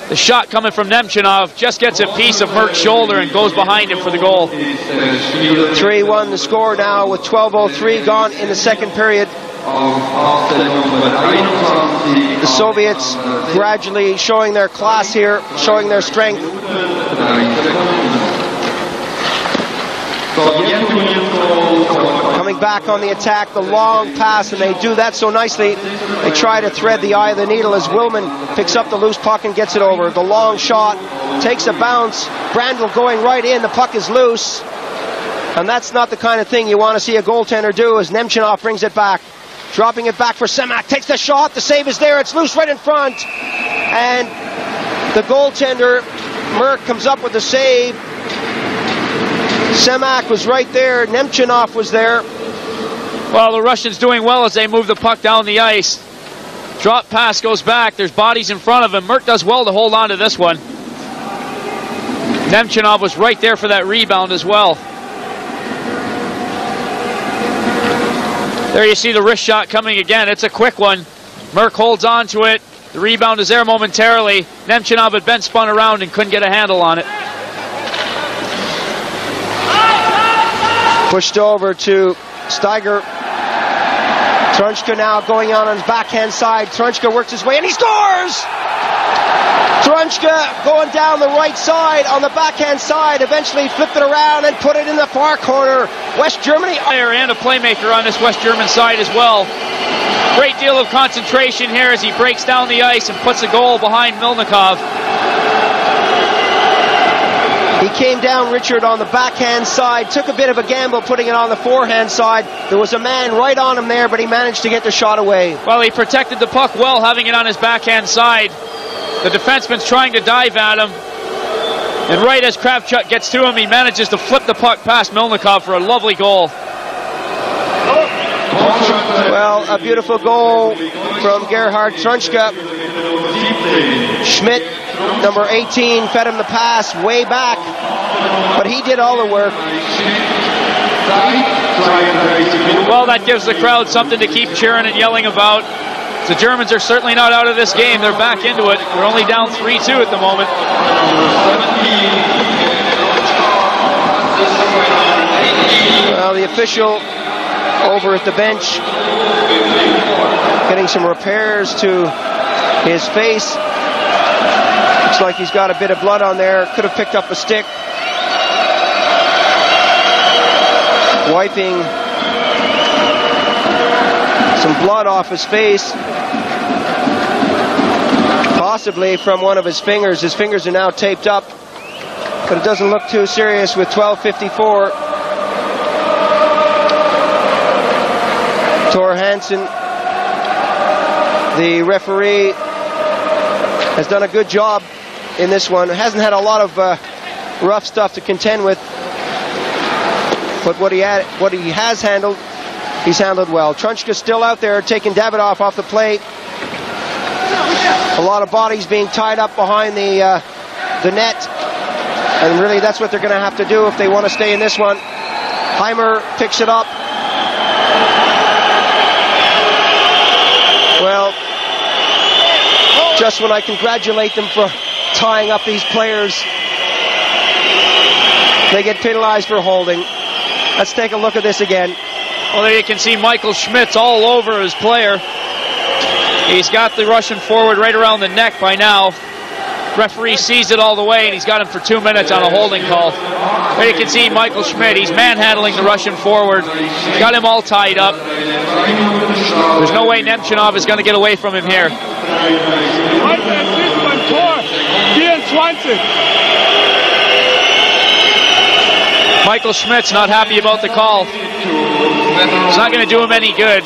The shot coming from Nemchinov just gets a piece of Merk's shoulder and goes behind him for the goal. 3-1 the score now with 12:03 gone in the second period. The Soviets gradually showing their class here, showing their strength. Coming back on the attack, the long pass, and they do that so nicely. They try to thread the eye of the needle as Willman picks up the loose puck and gets it over. The long shot takes a bounce. Brandl going right in. The puck is loose. And that's not the kind of thing you want to see a goaltender do as Nemchinov brings it back. Dropping it back for Semak. Takes the shot. The save is there. It's loose right in front. And the goaltender, Merk, comes up with the save. Semak was right there. Nemchinov was there. Well, the Russians doing well as they move the puck down the ice. Drop pass goes back. There's bodies in front of him. Merk does well to hold on to this one. Nemchinov was right there for that rebound as well. There you see the wrist shot coming again. It's a quick one. Merk holds on to it. The rebound is there momentarily. Nemchinov had been spun around and couldn't get a handle on it. Pushed over to Steiger. Trunchka now going on his backhand side. Trunchka works his way and he scores! Trunchka going down the right side on the backhand side. Eventually flipped it around and put it in the far corner. West Germany. And a playmaker on this West German side as well. Great deal of concentration here as he breaks down the ice and puts a goal behind Milnikov. He came down, Richard, on the backhand side, took a bit of a gamble putting it on the forehand side. There was a man right on him there, but he managed to get the shot away. Well, he protected the puck well, having it on his backhand side. The defenseman's trying to dive at him. And right as Kravchuk gets to him, he manages to flip the puck past Milnikov for a lovely goal. Well, a beautiful goal from Gerhard Trunchka. Schmidt, number 18, fed him the pass way back, but he did all the work. Well, that gives the crowd something to keep cheering and yelling about. The Germans are certainly not out of this game. They're back into it. We're only down 3-2 at the moment. Well, the official over at the bench getting some repairs to his face. Looks like he's got a bit of blood on there. Could have picked up a stick. Wiping some blood off his face. Possibly from one of his fingers. His fingers are now taped up. But it doesn't look too serious with 12:54. Tor Hansen, the referee, has done a good job in this one. Hasn't had a lot of rough stuff to contend with, but what he has handled, he's handled well. Trunchka still out there taking Davidoff off the plate. A lot of bodies being tied up behind the net, and really that's what they're going to have to do if they want to stay in this one. Heimer picks it up. Well, just when I congratulate them for tying up these players, they get penalized for holding. Let's take a look at this again. Well, there you can see Michael Schmidt's all over his player. He's got the Russian forward right around the neck by now. Referee sees it all the way, and he's got him for 2 minutes on a holding call. There you can see Michael Schmidt. He's manhandling the Russian forward. He's got him all tied up. There's no way Nemchinov is going to get away from him here. Michael Schmidt's not happy about the call. It's not going to do him any good.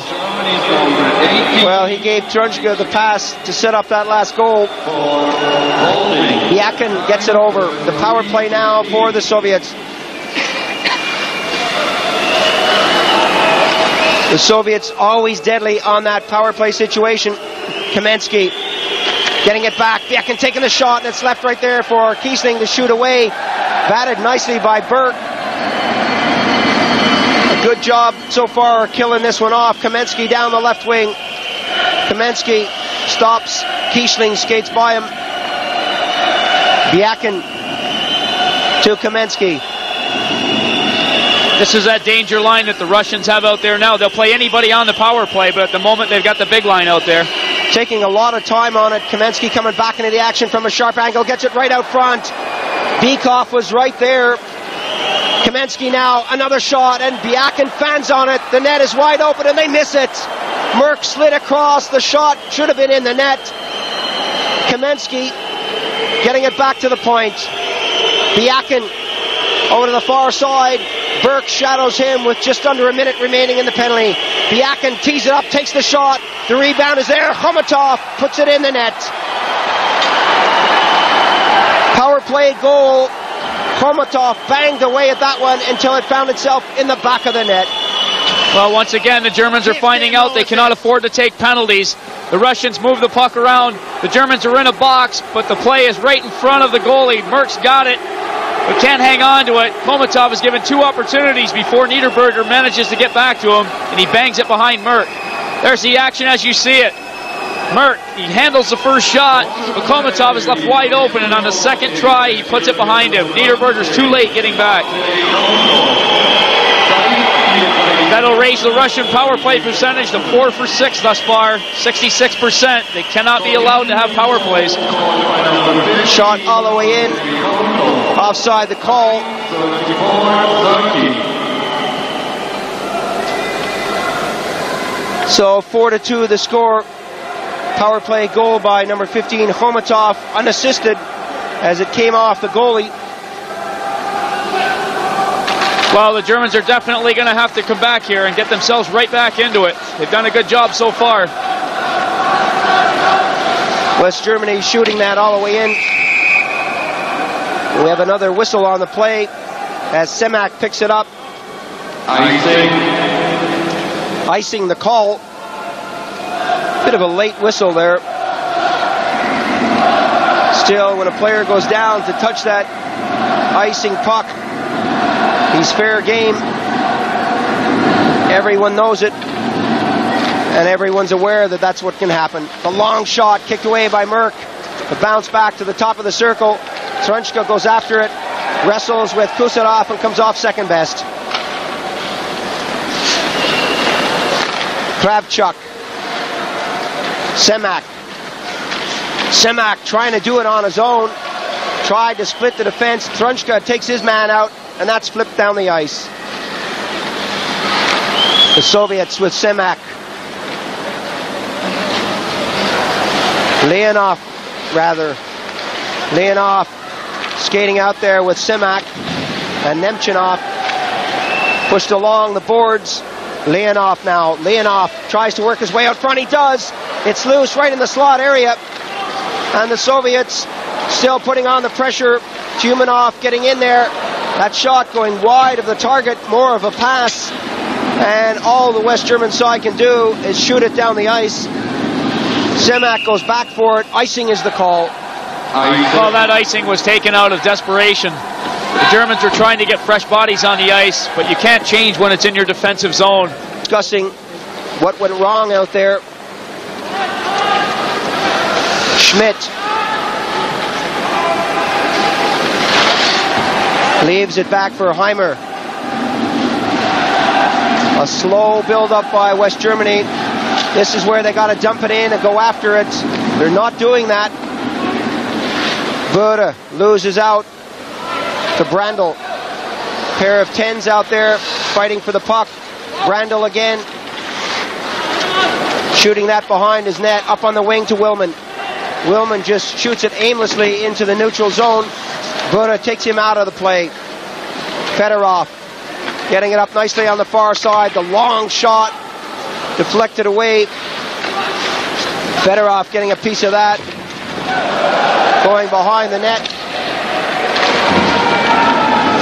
Well, he gave Trunchka the pass to set up that last goal. Biakin gets it over. The power play now for the Soviets. The Soviets always deadly on that power play situation. Kamensky getting it back. Biakin taking the shot, and it's left right there for Kiesling to shoot away. Batted nicely by Burke. A good job so far killing this one off. Kamensky down the left wing. Kamensky stops. Kiesling skates by him. Biakin to Kamensky. This is that danger line that the Russians have out there now. They'll play anybody on the power play, but at the moment they've got the big line out there. Taking a lot of time on it. Kamensky coming back into the action from a sharp angle. Gets it right out front. Bekoff was right there. Kamensky now, another shot, and Biakin fans on it. The net is wide open, and they miss it. Merk slid across. The shot should have been in the net. Kamensky getting it back to the point. Biakin over to the far side. Burke shadows him with just under a minute remaining in the penalty. Biakin tees it up, takes the shot. The rebound is there. Khomatov puts it in the net. Power play goal. Khomatov banged away at that one until it found itself in the back of the net. Well, once again, the Germans are finding out they cannot afford to take penalties. The Russians move the puck around. The Germans are in a box, but the play is right in front of the goalie. Merck's got it, but can't hang on to it. Khomatov is given two opportunities before Niederberger manages to get back to him, and he bangs it behind Merck. There's the action as you see it. Merck, he handles the first shot, but Khomatov is left wide open, and on the second try, he puts it behind him. Niederberger's too late getting back. That'll raise the Russian power play percentage to 4 for 6 thus far, 66%. They cannot be allowed to have power plays. Shot all the way in, offside the call. So 4-2 the score. Power play goal by number 15 Khomatov, unassisted as it came off the goalie. Well, the Germans are definitely going to have to come back here and get themselves right back into it. They've done a good job so far. West Germany shooting that all the way in. We have another whistle on the play as Semak picks it up. Icing the call. Bit of a late whistle there. Still, when a player goes down to touch that icing puck, he's fair game. Everyone knows it, and everyone's aware that that's what can happen. The long shot kicked away by Merk. The bounce back to the top of the circle. Trunchka goes after it, wrestles with Kusarov, and comes off second best. Kravchuk. Semak. Semak trying to do it on his own. Tried to split the defense. Trunchka takes his man out, and that's flipped down the ice. The Soviets with Semak. Leonov skating out there with Semak, and Nemchinov pushed along the boards. Leonov now. Leonov tries to work his way out front. He does. It's loose right in the slot area, and the Soviets still putting on the pressure. Jumanov getting in there. That shot going wide of the target, more of a pass, and all the West German side can do is shoot it down the ice. Semak goes back for it. Icing is the call. Well, that icing was taken out of desperation. The Germans are trying to get fresh bodies on the ice, but you can't change when it's in your defensive zone. Discussing what went wrong out there. Schmidt leaves it back for Heimer. A slow build-up by West Germany. This is where they got to dump it in and go after it. They're not doing that. Buda loses out to Brandl. Pair of 10s out there fighting for the puck. Brandl again. Shooting that behind his net. Up on the wing to Willman. Willman just shoots it aimlessly into the neutral zone. Buda takes him out of the play. Fedorov getting it up nicely on the far side. The long shot deflected away. Fedorov getting a piece of that. going behind the net.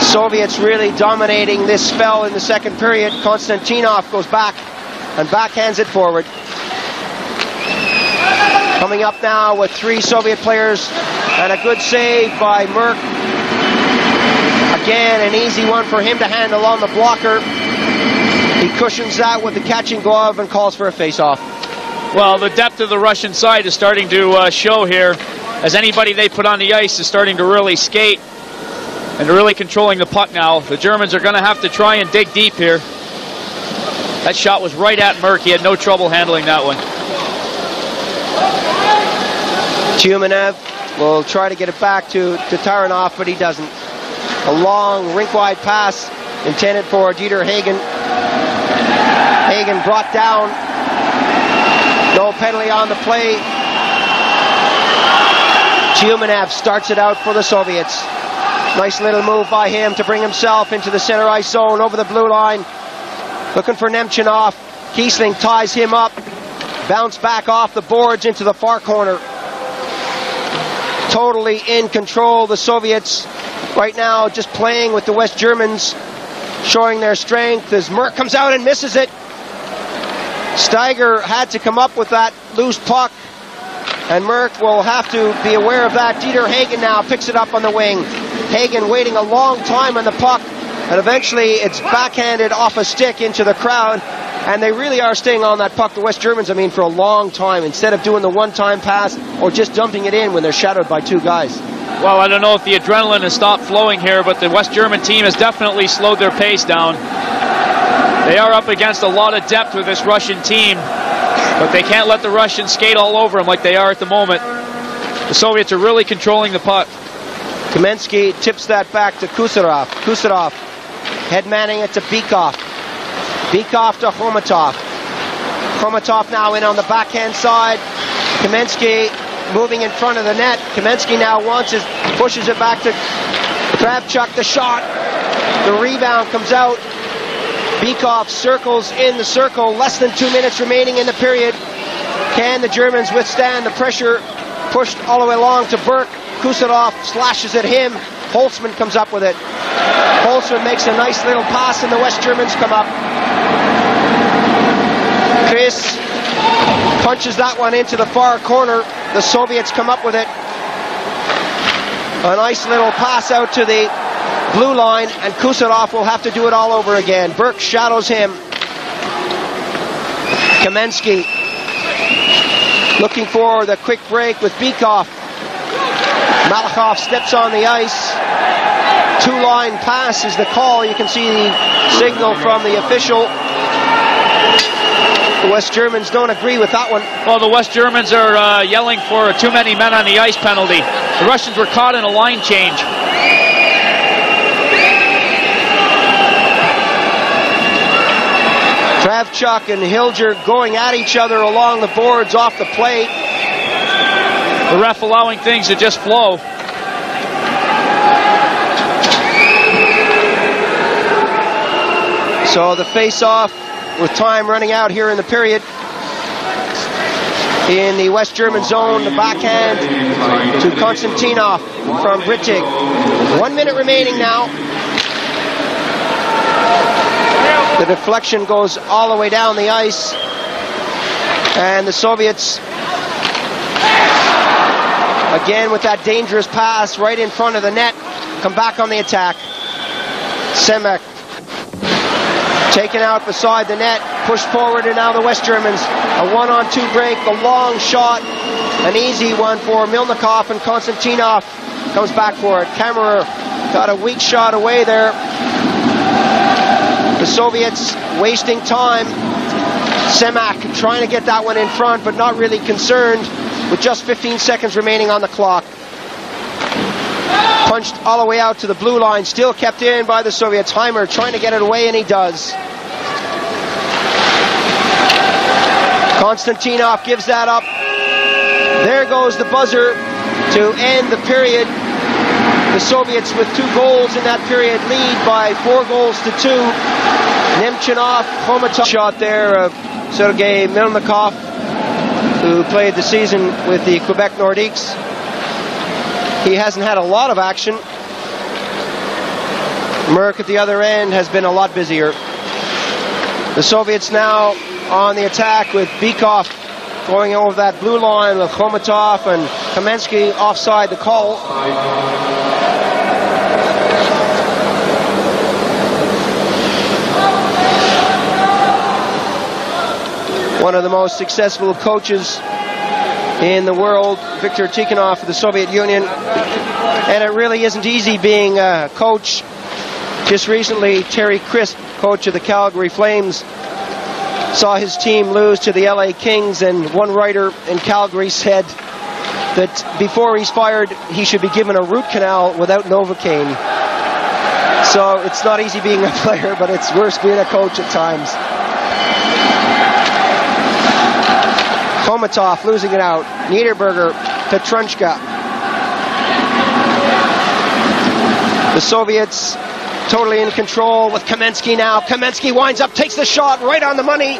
Soviets really dominating this spell in the second period. Konstantinov goes back and backhands it forward. Coming up now with 3 Soviet players and a good save by Merk. Again, an easy one for him to handle on the blocker. He cushions that with the catching glove and calls for a face-off. Well, the depth of the Russian side is starting to show here, as anybody they put on the ice is starting to really skate and they're really controlling the puck now. The Germans are going to have to try and dig deep here. That shot was right at Merk. He had no trouble handling that one. Tyumenev will try to get it back to Taranov, but he doesn't. A long rink-wide pass intended for Dieter Hagen. Hagen brought down. No penalty on the play. Tyumenev starts it out for the Soviets. Nice little move by him to bring himself into the center ice zone over the blue line. Looking for Nemchinov. Kiesling ties him up. Bounce back off the boards into the far corner. Totally in control, the Soviets right now, just playing with the West Germans, showing their strength as Merk comes out and misses it. Steiger had to come up with that loose puck, and Merk will have to be aware of that. Dieter Hagen now picks it up on the wing. Hagen waiting a long time on the puck, and eventually it's backhanded off a stick into the crowd, and they really are staying on that puck, the West Germans, I mean, for a long time, instead of doing the one-time pass or just dumping it in when they're shadowed by 2 guys. Well, I don't know if the adrenaline has stopped flowing here, but the West German team has definitely slowed their pace down. They are up against a lot of depth with this Russian team, but they can't let the Russians skate all over them like they are at the moment. The Soviets are really controlling the puck. Kamensky tips that back to Kusarov. Kusarov head-manning it to Bykov. Bykov to Khromatov. Khromatov now in on the backhand side. Kamensky moving in front of the net. Kamensky now pushes it back to Kravchuk. The shot. The rebound comes out. Bykov circles in the circle. Less than 2 minutes remaining in the period. Can the Germans withstand the pressure? Pushed all the way along to Burke. Kusarov slashes at him. Holtzman comes up with it. Holtzman makes a nice little pass and the West Germans come up. Chris punches that one into the far corner. The Soviets come up with it. A nice little pass out to the blue line, and Kusarov will have to do it all over again. Burke shadows him. Kamensky looking for the quick break with Bykov. Malakhov steps on the ice. 2-line pass is the call. You can see the signal from the official. The West Germans don't agree with that one. Well, the West Germans are yelling for too many men on the ice penalty. The Russians were caught in a line change. Kravchuk and Hilger going at each other along the boards off the plate. The ref allowing things to just flow. So the face-off with time running out here in the period. In the West German zone, the backhand to Konstantinov from Brittig. 1 minute remaining now. The deflection goes all the way down the ice. And the Soviets, again with that dangerous pass right in front of the net, come back on the attack. Semek taken out beside the net, pushed forward, and now the West Germans. A 1-on-2 break, the long shot, an easy one for Milnikov, and Konstantinov comes back for it. Kammerer got a weak shot away there. The Soviets wasting time. Semak trying to get that one in front, but not really concerned with just 15 seconds remaining on the clock. Punched all the way out to the blue line, still kept in by the Soviets. Heimer trying to get it away, and he does. Konstantinov gives that up. There goes the buzzer to end the period. The Soviets with 2 goals in that period lead by 4 goals to 2. Nemchinov, Khromatov shot there of Sergei Milnikov, who played the season with the Quebec Nordiques. He hasn't had a lot of action. Merk at the other end has been a lot busier. The Soviets now on the attack with Bykov going over that blue line with Khomatov and Kamensky offside the call. One of the most successful coaches in the world, Viktor Tikhonov of the Soviet Union. And it really isn't easy being a coach. Just recently, Terry Crisp, coach of the Calgary Flames, saw his team lose to the LA Kings, and one writer in Calgary said that before he's fired, he should be given a root canal without Novocaine. So it's not easy being a player, but it's worse being a coach at times. Khomatov losing it out. Niederberger to Trunchka. The Soviets totally in control with Kamensky now. Kamensky winds up, takes the shot right on the money.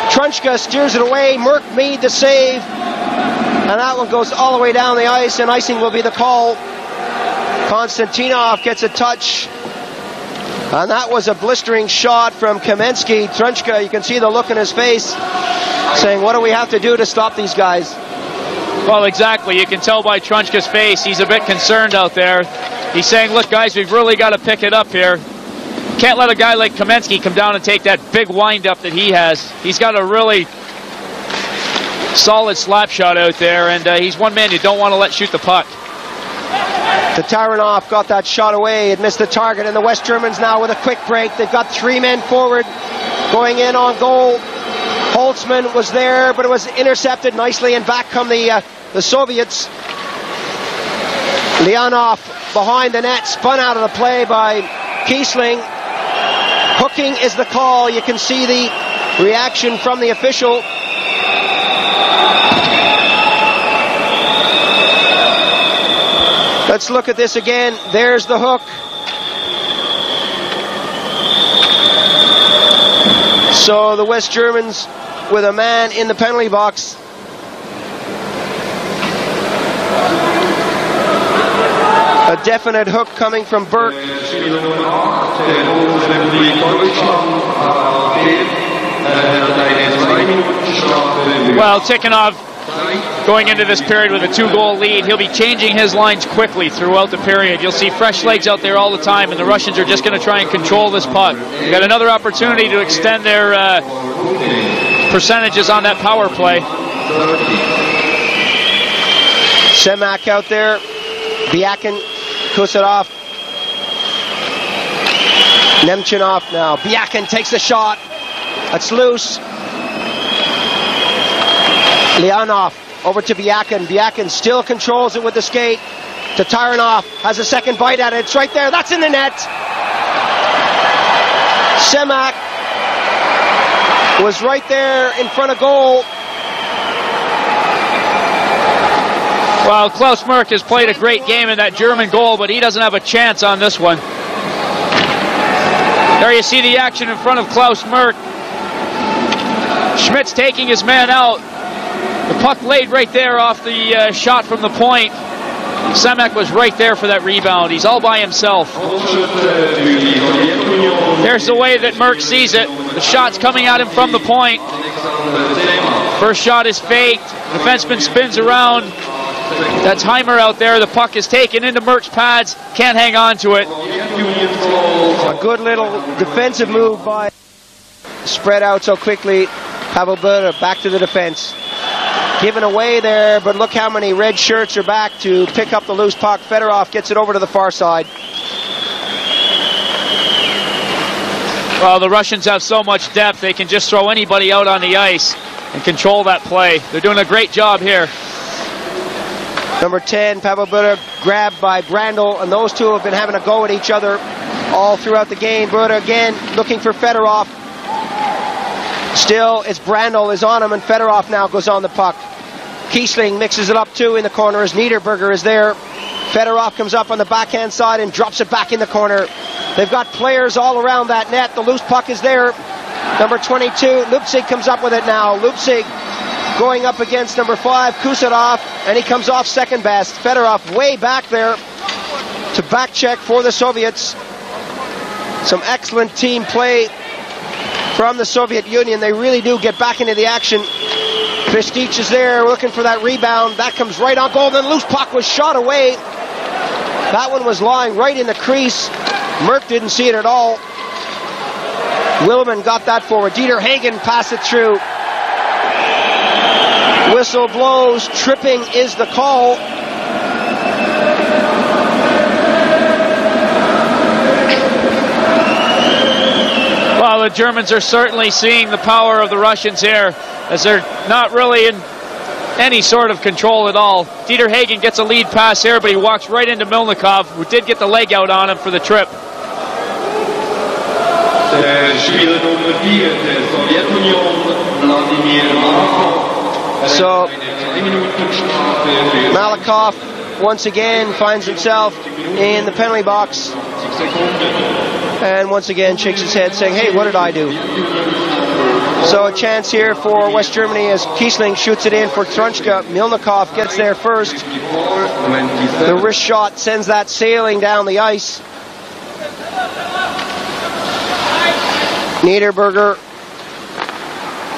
Trunchka steers it away. Merk made the save. And that one goes all the way down the ice, and icing will be the call. Konstantinov gets a touch. And that was a blistering shot from Kamensky. Trunchka, you can see the look in his face, saying, what do we have to do to stop these guys? Well, exactly. You can tell by Trunchka's face, he's a bit concerned out there. He's saying, look, guys, we've really got to pick it up here. Can't let a guy like Kamensky come down and take that big wind-up that he has. He's got a really solid slap shot out there, and he's one man you don't want to let shoot the puck. Tatarinov got that shot away. It missed the target, and the West Germans now with a quick break. They've got three men forward going in on goal. Holtzman was there, but it was intercepted nicely, and back come the Soviets. Leonov behind the net, spun out of the play by Kiesling. Hooking is the call. You can see the reaction from the official. Let's look at this again. There's the hook. So the West Germans with a man in the penalty box. A definite hook coming from Burke. Well, Tikhonov going into this period with a 2-goal lead, he'll be changing his lines quickly throughout the period. You'll see fresh legs out there all the time, and the Russians are just going to try and control this puck. They've got another opportunity to extend their percentages on that power play. Semak out there. Biakin, Kusadov. Nemchinov now. Biakin takes the shot. That's loose. Leonov over to Biakin. Biakin still controls it with the skate. Tatarinov has a second bite at it. It's right there. That's in the net. Semak was right there in front of goal. Well, Klaus Merk has played a great game in that German goal, but he doesn't have a chance on this one. There you see the action in front of Klaus Merk. Schmidt's taking his man out. The puck laid right there off the shot from the point. Semak was right there for that rebound. He's all by himself. There's the way that Merk sees it. The shot's coming at him from the point. First shot is faked. The defenseman spins around. That's Heimer out there. The puck is taken into Merck's pads. Can't hang on to it. A good little defensive move by spread out so quickly. Pavel Buda back to the defense. Given away there, but look how many red shirts are back to pick up the loose puck. Fedorov gets it over to the far side. Well, the Russians have so much depth, they can just throw anybody out on the ice and control that play. They're doing a great job here. Number 10, Pavel Buda, grabbed by Brandl, and those two have been having a go at each other all throughout the game. Buda again looking for Fedorov. Still, it's Brandl is on him, and Fedorov now goes on the puck. Kiesling mixes it up too in the corner as Niederberger is there. Fedorov comes up on the backhand side and drops it back in the corner. They've got players all around that net. The loose puck is there. Number 22, Lupsig comes up with it now. Lupsig going up against number 5, Kusarov, and he comes off second best. Fedorov way back there to back check for the Soviets. Some excellent team play from the Soviet Union. They really do get back into the action. Prestich is there looking for that rebound. That comes right on goal. Then loose puck was shot away. That one was lying right in the crease. Merk didn't see it at all. Wilman got that forward. Dieter Hagen passed it through. Whistle blows. Tripping is the call. Well, the Germans are certainly seeing the power of the Russians here, as they're not really in any sort of control at all. Dieter Hagen gets a lead pass here, but he walks right into Milnikov, who did get the leg out on him for the trip. So Malikov once again finds himself in the penalty box, and once again shakes his head saying, hey, what did I do? So a chance here for West Germany as Kiesling shoots it in for Trunchka. Milnikov gets there first. The wrist shot sends that sailing down the ice. Niederberger,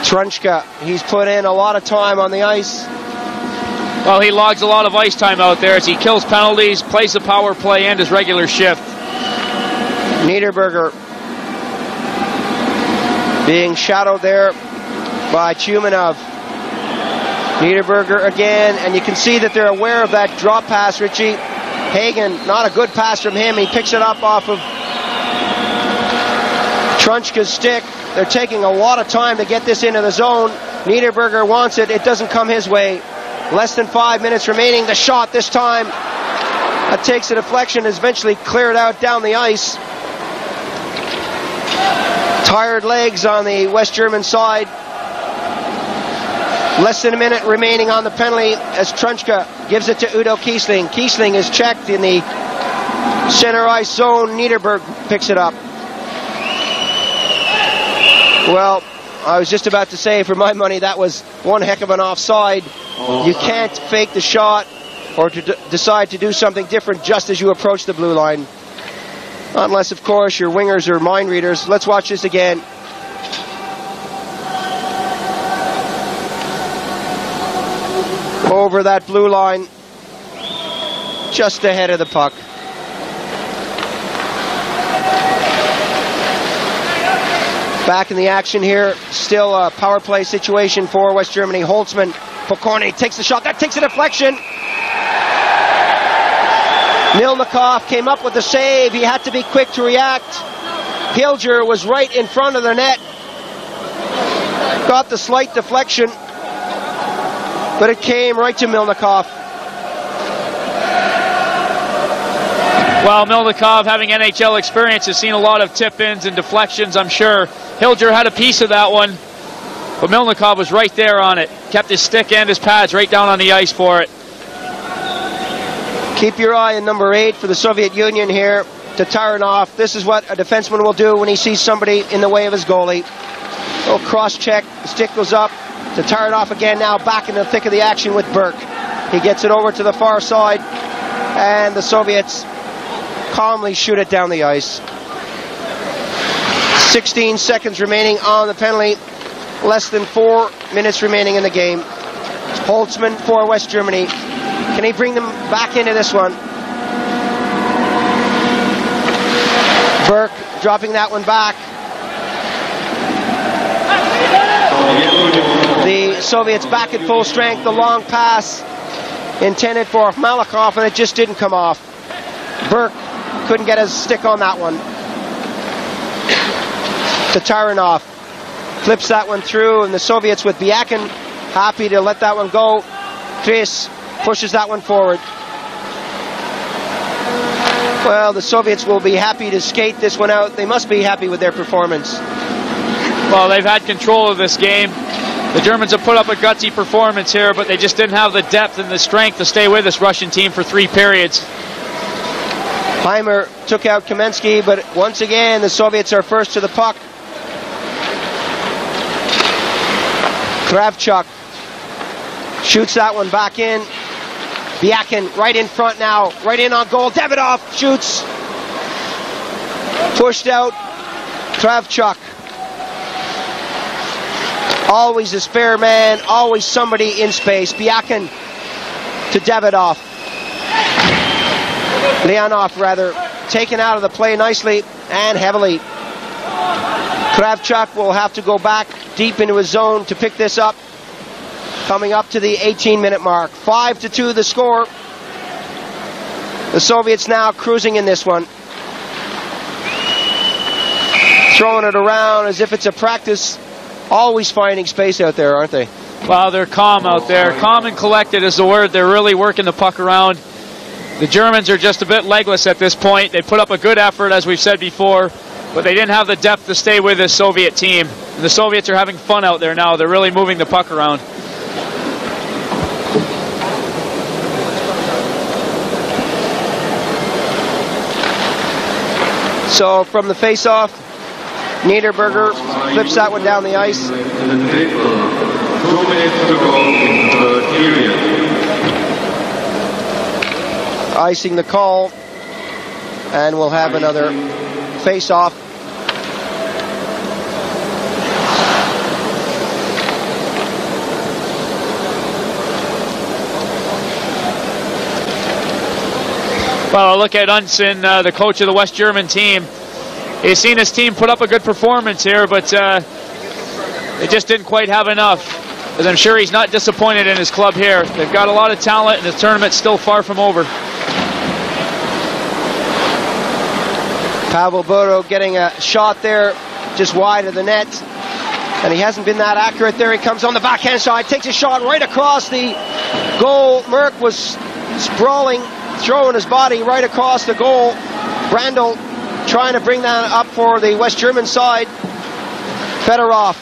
Trunchka, he's put in a lot of time on the ice. Well, he logs a lot of ice time out there as he kills penalties, plays the power play and his regular shift. Niederberger being shadowed there by Chumanov. Niederberger again, and you can see that they're aware of that drop pass, Richie. Hagen, not a good pass from him. He picks it up off of Trunchka's stick. They're taking a lot of time to get this into the zone. Niederberger wants it. It doesn't come his way. Less than 5 minutes remaining. The shot this time. That takes a deflection, is eventually cleared out down the ice. Tired legs on the West German side. Less than a minute remaining on the penalty as Trunchka gives it to Udo Kiesling. Kiesling is checked in the center ice zone. Niederberger picks it up. Well, I was just about to say, for my money, that was one heck of an offside. You can't fake the shot or decide to do something different just as you approach the blue line. Unless, of course, your wingers are mind readers. Let's watch this again. Over that blue line, just ahead of the puck. Back in the action here. Still a power play situation for West Germany. Holtzman, Pokorny takes the shot. That takes a deflection. Milnikov came up with the save. He had to be quick to react. Hilger was right in front of the net. Got the slight deflection, but it came right to Milnikov. Well, Milnikov, having NHL experience, has seen a lot of tip-ins and deflections, I'm sure. Hilger had a piece of that one, but Milnikov was right there on it. Kept his stick and his pads right down on the ice for it. Keep your eye on number 8 for the Soviet Union here, Tatarinov. This is what a defenseman will do when he sees somebody in the way of his goalie. Little cross-check, the stick goes up. Tatarinov again now back in the thick of the action with Burke. He gets it over to the far side, and the Soviets calmly shoot it down the ice. 16 seconds remaining on the penalty. Less than 4 minutes remaining in the game. Holtzman for West Germany. Can he bring them back into this one? Burke dropping that one back. The Soviets back at full strength. The long pass intended for Malikov, and it just didn't come off. Burke couldn't get his stick on that one. Tatarinov flips that one through, and the Soviets with Biakin happy to let that one go. Chris pushes that one forward. Well, the Soviets will be happy to skate this one out. They must be happy with their performance. Well, they've had control of this game. The Germans have put up a gutsy performance here, but they just didn't have the depth and the strength to stay with this Russian team for 3 periods. Heimer took out Kamensky, but once again, the Soviets are first to the puck. Kravchuk Shoots that one back in. Biakin right in front now. Right in on goal. Davidov shoots. Pushed out. Kravchuk. Always a spare man. Always somebody in space. Biakin to Davidov. Leonov, rather, taken out of the play nicely and heavily. Kravchuk will have to go back deep into his zone to pick this up. Coming up to the 18-minute mark. 5-2 the score. The Soviets now cruising in this one. Throwing it around as if it's a practice. Always finding space out there, aren't they? Wow, they're calm out there. Calm and collected is the word. They're really working the puck around. The Germans are just a bit legless at this point. They put up a good effort, as we've said before, but they didn't have the depth to stay with this Soviet team. And the Soviets are having fun out there now. They're really moving the puck around. So from the face-off, Niederberger flips that one down the ice. 2 minutes to go in the third period. Icing the call, and we'll have another face-off. Well, look at Unsen, the coach of the West German team. He's seen his team put up a good performance here, but it just didn't quite have enough. As I'm sure he's not disappointed in his club here. They've got a lot of talent, and the tournament's still far from over. Pavel Bodo getting a shot there, just wide of the net. And he hasn't been that accurate there. He comes on the backhand side, takes a shot right across the goal. Merk was sprawling, throwing his body right across the goal. Brandl trying to bring that up for the West German side. Fedorov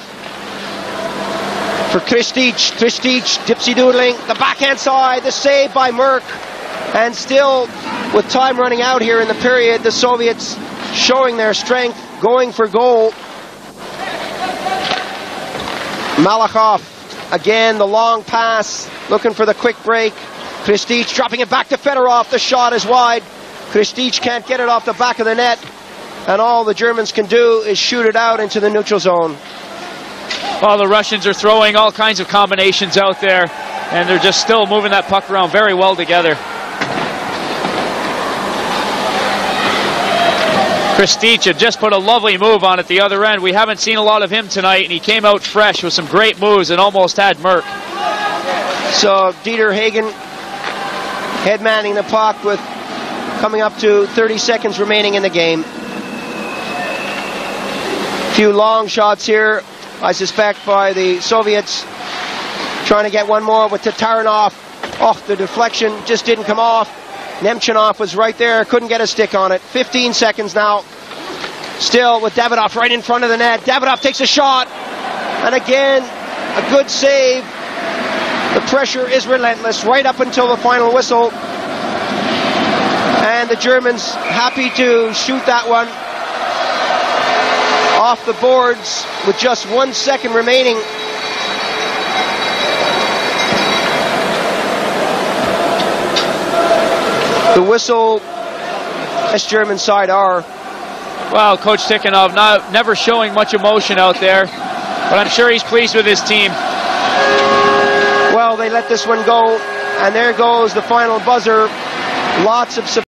for Kristich. Kristich dipsy-doodling. The backhand side, the save by Merk. And still, with time running out here in the period, the Soviets showing their strength, going for goal. Malakhov, again, the long pass, looking for the quick break. Kristich dropping it back to Fedorov. The shot is wide. Kristich can't get it off the back of the net. And all the Germans can do is shoot it out into the neutral zone. Well, the Russians are throwing all kinds of combinations out there, and they're just still moving that puck around very well together. Kristich had just put a lovely move on at the other end. We haven't seen a lot of him tonight, and he came out fresh with some great moves and almost had Merk. So Dieter Hagen head-manning the puck with coming up to 30 seconds remaining in the game. A few long shots here, I suspect, by the Soviets. Trying to get one more with Tatarinov. Oh, the deflection just didn't come off. Nemchinov was right there, couldn't get a stick on it. 15 seconds now. Still with Davidov right in front of the net. Davidov takes a shot. And again, a good save. The pressure is relentless right up until the final whistle. And the Germans happy to shoot that one off the boards with just 1 second remaining. The whistle, this German side are. Well, Coach Tikhonov never showing much emotion out there, but I'm sure he's pleased with his team. Well, they let this one go, and there goes the final buzzer. Lots of support.